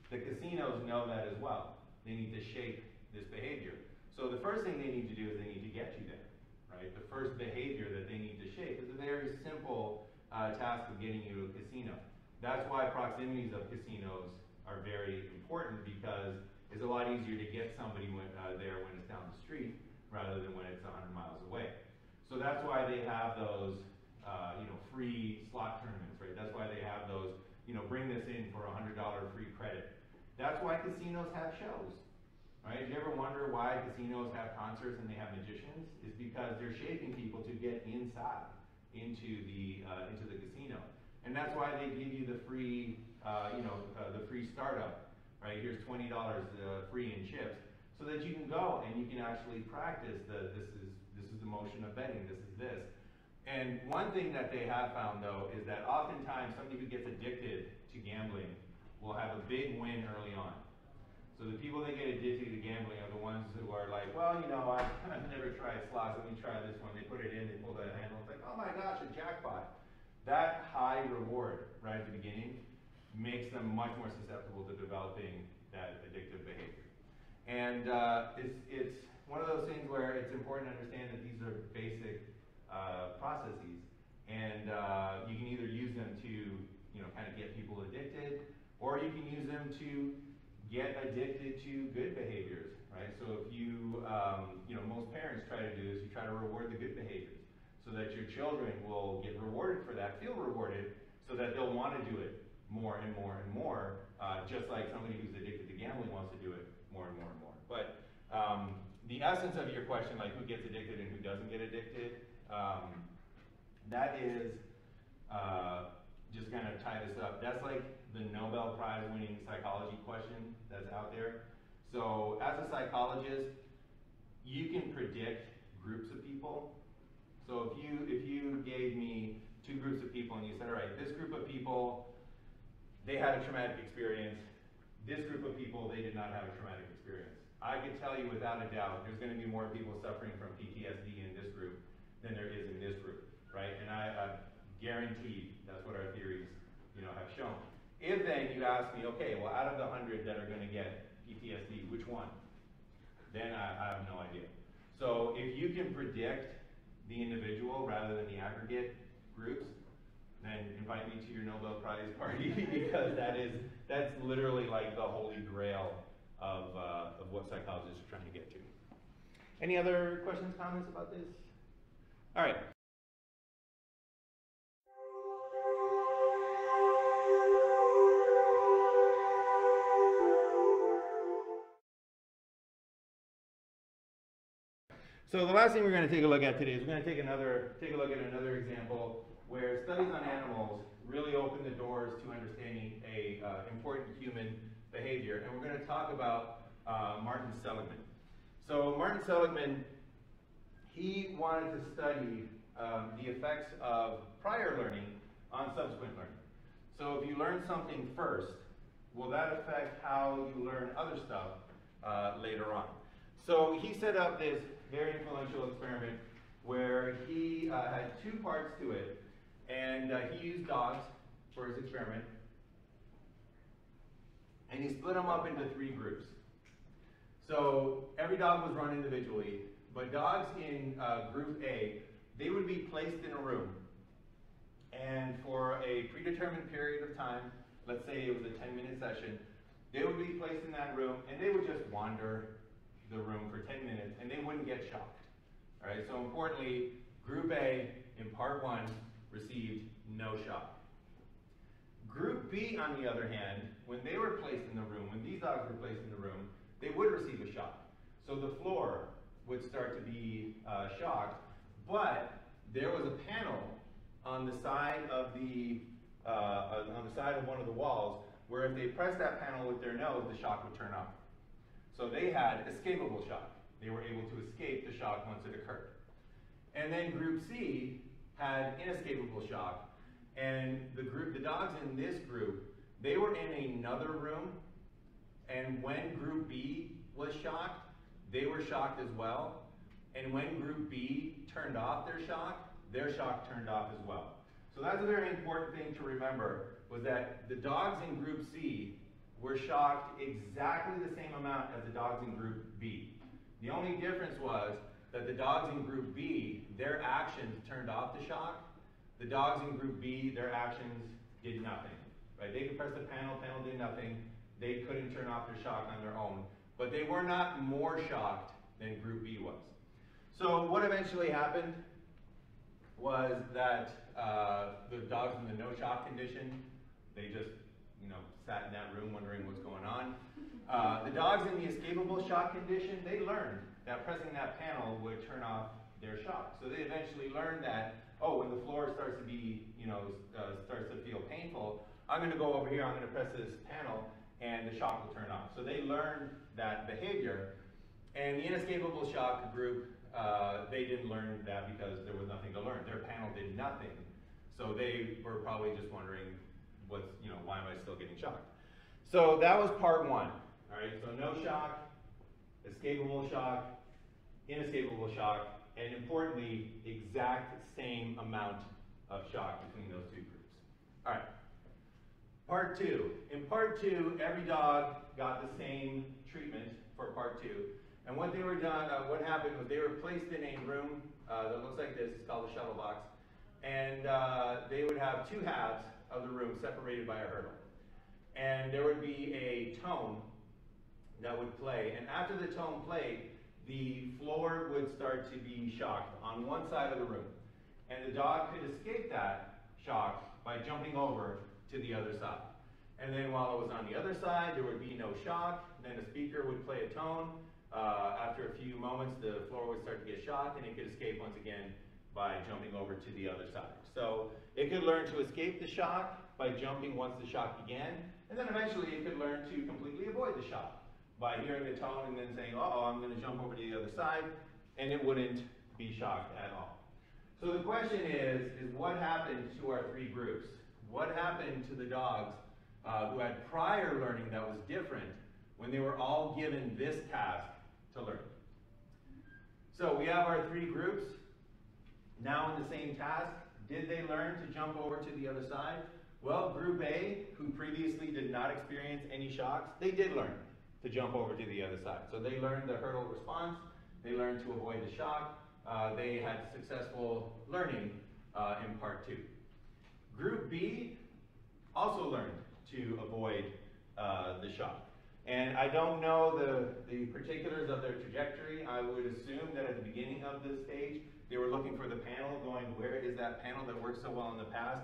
The casinos know that as well. They need to shape this behavior. So the first thing they need to do is they need to get you there, right? The first behavior that they need to shape is a very simple task of getting you to a casino. That's why proximities of casinos are very important, because it's a lot easier to get somebody there when it's down the street rather than when it's 100 miles away. So that's why they have those free slot tournaments, right? That's why they have those, bring this in for $100 free credit. That's why casinos have shows, right? Do you ever wonder why casinos have concerts and they have magicians? It's because they're shaping people to get inside into the casino. And that's why they give you the free, the free startup, right? Here's $20 free in chips, so that you can go and you can actually practice this is the motion of betting, this is this. And one thing that they have found though is that oftentimes somebody who gets addicted to gambling will have a big win early on. So the people that get addicted to gambling are the ones who are like, well, I've never tried slots, let me try this one. They put it in, they pull the handle, it's like, oh my gosh, a jackpot. That high reward right at the beginning makes them much more susceptible to developing that addictive behavior. And it's one of those things where it's important to understand that these are basic processes, and you can either use them to kind of get people addicted, or you can use them to get addicted to good behaviors, right? So if you, most parents try to do is you try to reward the good behaviors, so that your children will get rewarded for that, feel rewarded, so that they'll want to do it more and more and more, just like somebody who's addicted to gambling wants to do it more and more and more. But the essence of your question, like who gets addicted and who doesn't get addicted, that is, just kind of tie this up, that's like the Nobel Prize winning psychology question that's out there. So as a psychologist, you can predict groups of people. So if you gave me two groups of people and you said, all right, this group of people, they had a traumatic experience. This group of people, they did not have a traumatic experience. I could tell you without a doubt, there's going to be more people suffering from PTSD in this group than there is in this group, right? And I guaranteed that's what our theories, have shown. If then you ask me, okay, well, out of the 100 that are going to get PTSD, which one? Then I have no idea. So if you can predict the individual rather than the aggregate groups, then invite me to your Nobel Prize party because that's literally like the holy grail of what psychologists are trying to get to. Any other questions, comments about this? All right. So the last thing we're going to take a look at today is we're going to take a look at another example where studies on animals really open the doors to understanding a important human behavior, and we're going to talk about Martin Seligman. So Martin Seligman, he wanted to study the effects of prior learning on subsequent learning. So if you learn something first, will that affect how you learn other stuff later on? So he set up this very influential experiment where he had two parts to it, and he used dogs for his experiment, and he split them up into three groups. So every dog was run individually, but dogs in group A, they would be placed in a room, and for a predetermined period of time, let's say it was a 10-minute session, they would be placed in that room, and they would just wander the room for 10 minutes, and they wouldn't get shocked. All right, so importantly, Group A in part 1 received no shock. Group B, on the other hand, when they were placed in the room, when these dogs were placed in the room, they would receive a shock. So the floor would start to be shocked, but there was a panel on the side of one of the walls where if they pressed that panel with their nose, the shock would turn off. So they had escapable shock. They were able to escape the shock once it occurred. And then Group C had inescapable shock. And the dogs in this group, they were in another room. And when Group B was shocked, they were shocked as well. And when Group B turned off their shock turned off as well. So that's a very important thing to remember, was that the dogs in Group C were shocked exactly the same amount as the dogs in Group B. The only difference was that the dogs in Group B, their actions turned off the shock. The dogs in Group B, their actions did nothing. Right? They could press the panel did nothing. They couldn't turn off their shock on their own. But they were not more shocked than Group B was. So what eventually happened was that the dogs in the no shock condition, they just sat in that room wondering what's going on. The dogs in the escapable shock condition, they learned that pressing that panel would turn off their shock. So they eventually learned that, oh, when the floor starts to be, starts to feel painful, I'm going to go over here, I'm going to press this panel, and the shock will turn off. So they learned that behavior. And the inescapable shock group, they didn't learn that because there was nothing to learn. Their panel did nothing. So they were probably just wondering, why am I still getting shocked? So that was part 1. All right, so no shock, escapable shock, inescapable shock, and importantly, exact same amount of shock between those two groups. All right, part 2. In part 2, every dog got the same treatment for part 2. And what they were done, what happened was they were placed in a room that looks like this. It's called a shuttle box. And they would have 2 halves of the room separated by a hurdle. And there would be a tone that would play. And after the tone played, the floor would start to be shocked on one side of the room. And the dog could escape that shock by jumping over to the other side. And then while it was on the other side, there would be no shock. Then a speaker would play a tone. After a few moments, the floor would start to get shocked, and it could escape once again by jumping over to the other side. So it could learn to escape the shock by jumping once the shock began, and then eventually it could learn to completely avoid the shock by hearing the tone and then saying, uh-oh, I'm going to jump over to the other side, and it wouldn't be shocked at all. So the question is what happened to our three groups? What happened to the dogs who had prior learning that was different when they were all given this task to learn? So we have our three groups now in the same task. Did they learn to jump over to the other side? Well, Group A, who previously did not experience any shocks, they did learn to jump over to the other side. So they learned the hurdle response, they learned to avoid the shock, they had successful learning in part 2. Group B also learned to avoid the shock. And I don't know the particulars of their trajectory. I would assume that at the beginning of this stage, they were looking for the panel, going, where is that panel that worked so well in the past?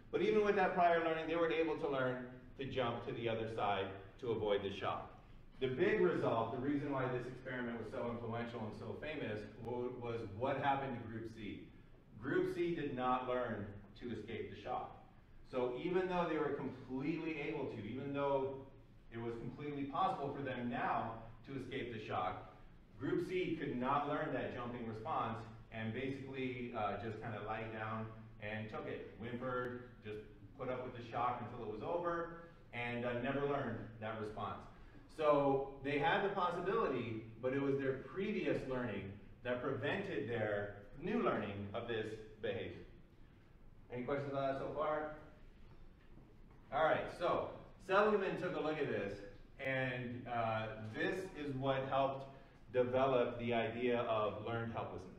But even with that prior learning, they were able to learn to jump to the other side to avoid the shock. The big result, the reason why this experiment was so influential and so famous, was what happened to Group C. Group C did not learn to escape the shock. So even though they were completely able to, even though it was completely possible for them now to escape the shock, Group C could not learn that jumping response and basically just kind of lay down and took it, whimpered, just put up with the shock until it was over, and never learned that response. So they had the possibility, but it was their previous learning that prevented their new learning of this behavior. Any questions on that so far? All right, so Seligman took a look at this, and this is what helped develop the idea of learned helplessness.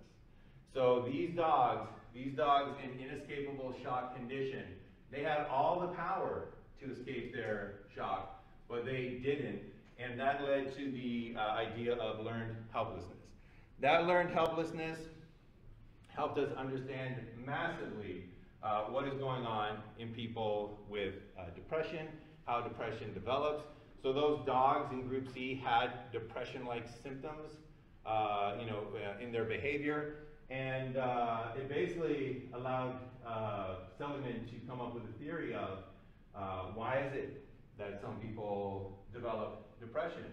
So these dogs in inescapable shock condition, they had all the power to escape their shock, but they didn't, and that led to the idea of learned helplessness. That learned helplessness helped us understand massively what is going on in people with depression, how depression develops. So those dogs in Group C had depression-like symptoms, in their behavior, and it basically allowed Seligman to come up with a theory of why is it that some people develop depression?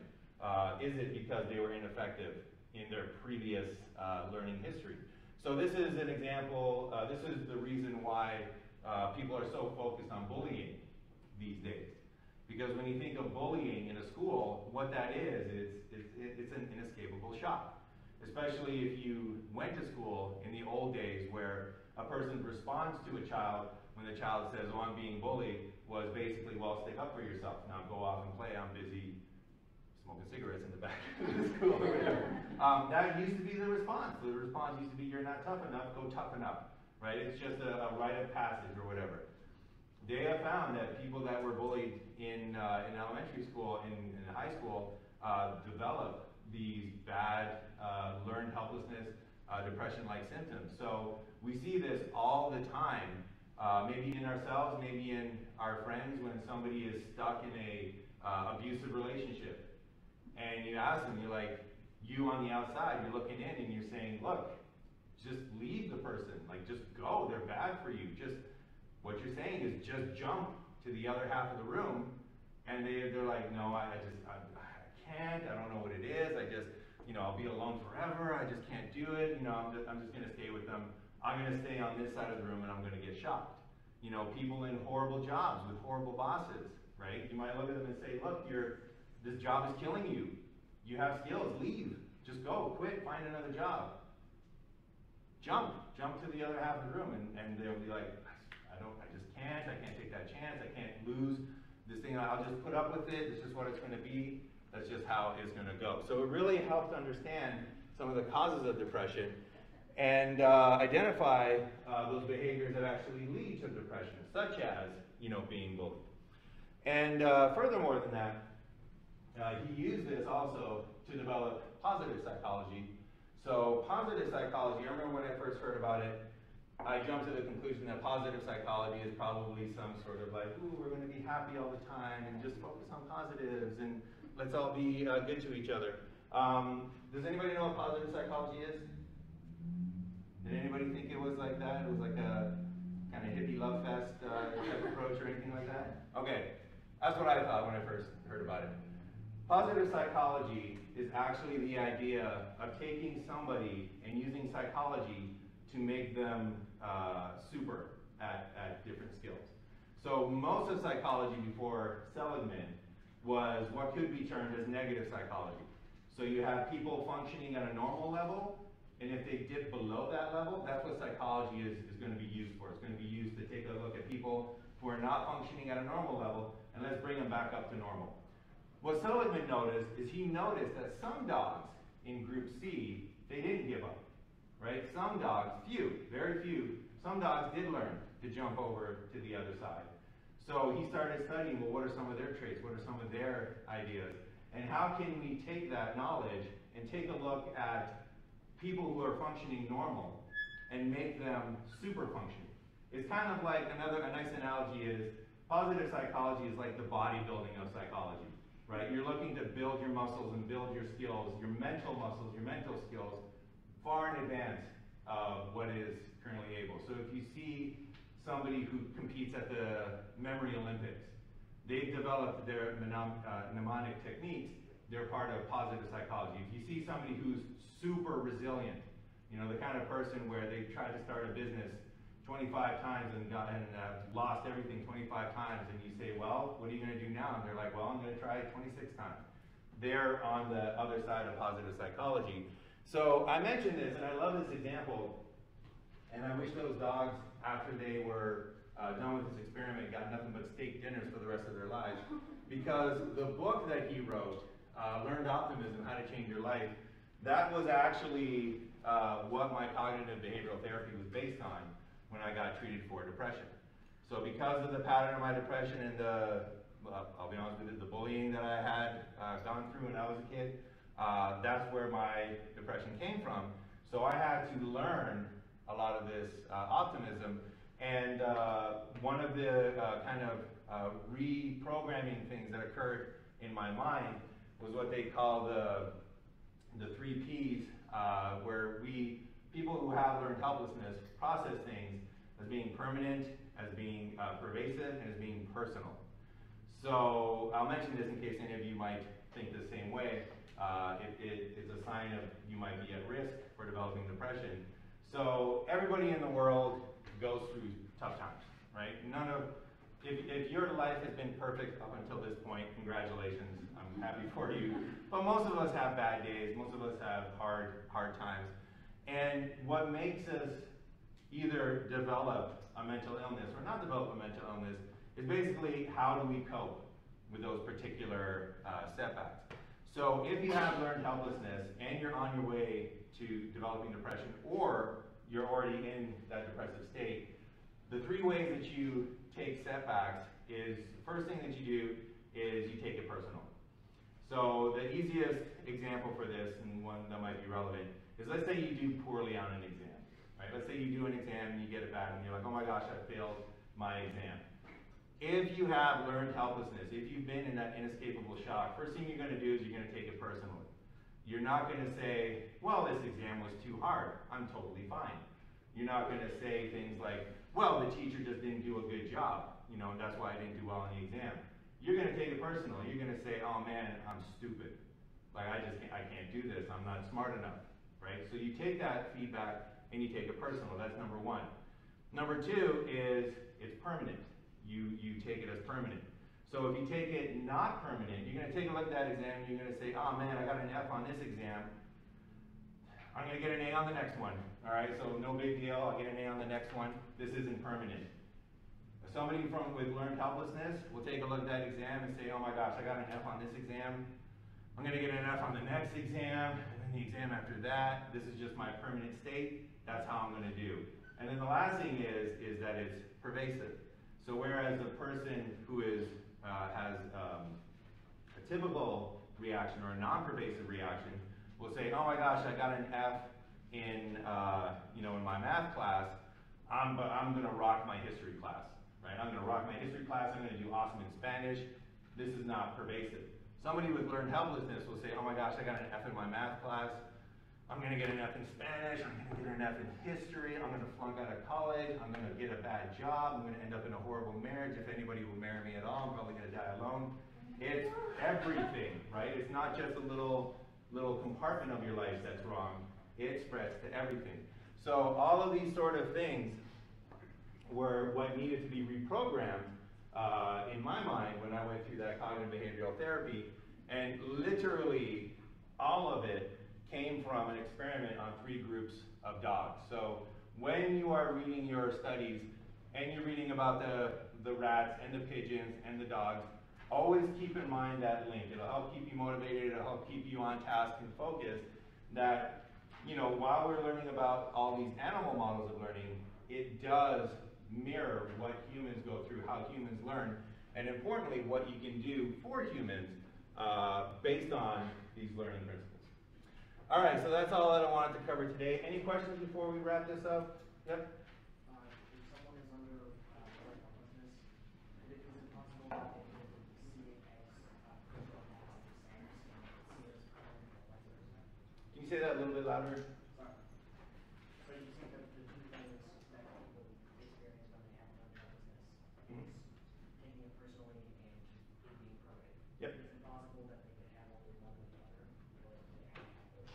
Is it because they were ineffective in their previous learning history? So this is an example, this is the reason why people are so focused on bullying these days. Because when you think of bullying in a school, what that is it's an inescapable shock. Especially if you went to school in the old days where a person's response to a child when the child says, oh, I'm being bullied, was basically, well, stick up for yourself. Now go off and play, I'm busy smoking cigarettes in the back of the school or whatever. That used to be the response. The response used to be, you're not tough enough, go toughen up, right? It's just a rite of passage or whatever. They have found that people that were bullied in elementary school, in high school, develop these bad learned helplessness, depression-like symptoms. So we see this all the time, maybe in ourselves, maybe in our friends, when somebody is stuck in a abusive relationship. And you ask them, you're like, you on the outside, you're looking in and you're saying, look, just leave the person, like just go, they're bad for you. Just, what you're saying is just jump to the other half of the room, and they're like, no, I can't, I don't know what it is, I'll be alone forever, I just can't do it, I'm just gonna stay with them, I'm gonna stay on this side of the room and I'm gonna get shocked. People in horrible jobs with horrible bosses, right? You might look at them and say, look, this job is killing you. You have skills, leave. Just go, quit, find another job. Jump to the other half of the room, and they'll be like, I can't take that chance, I can't lose this thing, I'll just put up with it, this is what it's gonna be, that's just how it's gonna go. So it really helped understand some of the causes of depression and identify those behaviors that actually lead to depression, such as, being bullied. And furthermore than that, he used this also to develop positive psychology. So positive psychology, I remember when I first heard about it, I jumped to the conclusion that positive psychology is probably some sort of like, ooh, we're going to be happy all the time and just focus on positives and let's all be good to each other. Does anybody know what positive psychology is? Did anybody think it was like that? It was like a kind of hippie love fest type approach or anything like that? Okay, that's what I thought when I first heard about it. Positive psychology is actually the idea of taking somebody and using psychology to make them super at different skills. So most of psychology before Seligman was what could be termed as negative psychology. So you have people functioning at a normal level, and if they dip below that level, that's what psychology is going to be used for. It's going to be used to take a look at people who are not functioning at a normal level, and let's bring them back up to normal. What Seligman noticed is he noticed that some dogs in group C, they didn't give up, right? Some dogs, few, very few, some dogs did learn to jump over to the other side. So he started studying, well, what are some of their traits? What are some of their ideas? And how can we take that knowledge and take a look at people who are functioning normal and make them super functioning? It's kind of like a nice analogy is positive psychology is like the bodybuilding of psychology, right? You're looking to build your muscles and build your skills, your mental muscles, your mental skills far in advance of what is currently able. So if you see somebody who competes at the Memory Olympics, they've developed their mnemonic techniques, they're part of positive psychology. If you see somebody who's super resilient, you know, the kind of person where they tried to start a business 25 times and lost everything 25 times, and you say, well, what are you going to do now? And they're like, well, I'm going to try it 26 times. They're on the other side of positive psychology. So I mentioned this, and I love this example, and I wish those dogs, after they were done with this experiment, got nothing but steak dinners for the rest of their lives, because the book that he wrote, Learned Optimism, How to Change Your Life, that was actually what my cognitive behavioral therapy was based on when I got treated for depression. So because of the pattern of my depression and I'll be honest with you, the bullying that I had gone through when I was a kid, that's where my depression came from. So I had to learn a lot of this optimism, and one of the kind of reprogramming things that occurred in my mind was what they call the 3 Ps, where people who have learned helplessness process things as being permanent, as being pervasive, and as being personal. So I'll mention this in case any of you might think the same way. It's a sign of you might be at risk for developing depression. So everybody in the world goes through tough times, right? If your life has been perfect up until this point, congratulations, I'm happy for you. But most of us have bad days, most of us have hard times. And what makes us either develop a mental illness or not develop a mental illness is basically how do we cope with those particular setbacks. So if you have learned helplessness and you're on your way to developing depression, or you're already in that depressive state, the 3 ways that you take setbacks is, the first thing that you do is you take it personal. So the easiest example for this, and one that might be relevant, is let's say you do poorly on an exam, right? Let's say you do an exam and you get it bad and you're like, oh my gosh, I failed my exam. If you have learned helplessness, if you've been in that inescapable shock, first thing you're going to do is you're going to take it personally. You're not going to say, well, this exam was too hard, I'm totally fine. You're not going to say things like, well, the teacher just didn't do a good job, you know, and that's why I didn't do well on the exam. You're going to take it personal. You're going to say, oh man, I'm stupid. Like, I can't do this, I'm not smart enough, right? So you take that feedback and you take it personal. That's number 1. Number 2 is it's permanent. You take it as permanent. So if you take it not permanent, you're going to take a look at that exam and you're going to say, oh man, I got an F on this exam. I'm going to get an A on the next one. All right, so no big deal, I'll get an A on the next one. This isn't permanent. Somebody with learned helplessness will take a look at that exam and say, oh my gosh, I got an F on this exam. I'm going to get an F on the next exam, and then the exam after that. This is just my permanent state. That's how I'm going to do. And then the last thing is that it's pervasive. So whereas a person who has a typical reaction or a non-pervasive reaction will say, oh my gosh, I got an F in my math class, I'm going to rock my history class, right? I'm going to rock my history class, I'm going to do awesome in Spanish. This is not pervasive. Somebody with learned helplessness will say, oh my gosh, I got an F in my math class, I'm going to get an F in Spanish, I'm going to get an F in history, I'm going to flunk out of college, I'm going to get a bad job, I'm going to end up in a horrible marriage. If anybody will marry me at all, I'm probably going to die alone. It's everything, right? It's not just a little compartment of your life that's wrong. It spreads to everything. So all of these sort of things were what needed to be reprogrammed in my mind when I went through that cognitive behavioral therapy, and literally all of it came from an experiment on 3 groups of dogs. So when you are reading your studies and you're reading about the rats and the pigeons and the dogs, always keep in mind that link. It'll help keep you motivated, it'll help keep you on task and focused, that, you know, while we're learning about all these animal models of learning, it does mirror what humans go through, how humans learn, and importantly, what you can do for humans based on these learning principles. All right, so that's all that I wanted to cover today. Any questions before we wrap this up? Yep? If someone is under helplessness, is it possible that they can see it as critical analysis and see it as helplessness? Can you say that a little bit louder? Sorry. So you think that the 2 things that people experience when they have helplessness is taking it personally and it being prorated. Yep. Is it possible that they could have only one or the other, or they have both?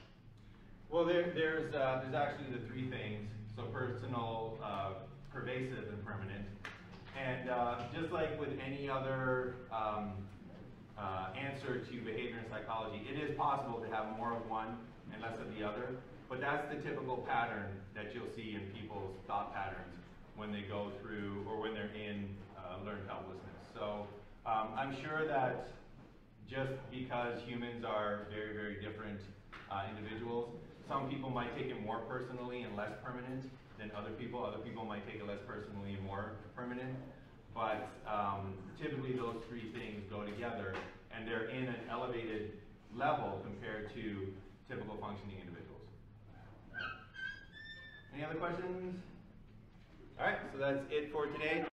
Well, there's actually the 3 things. So personal, pervasive, and permanent. And just like with any other answer to behavior and psychology, it is possible to have more of one and less of the other, but that's the typical pattern that you'll see in people's thought patterns when they go through or when they're in learned helplessness. So I'm sure that just because humans are very, very different individuals, some people might take it more personally and less permanent than other people. Other people might take it less personally and more permanent. But typically those 3 things go together, and they're in an elevated level compared to typical functioning individuals. Any other questions? All right, so that's it for today.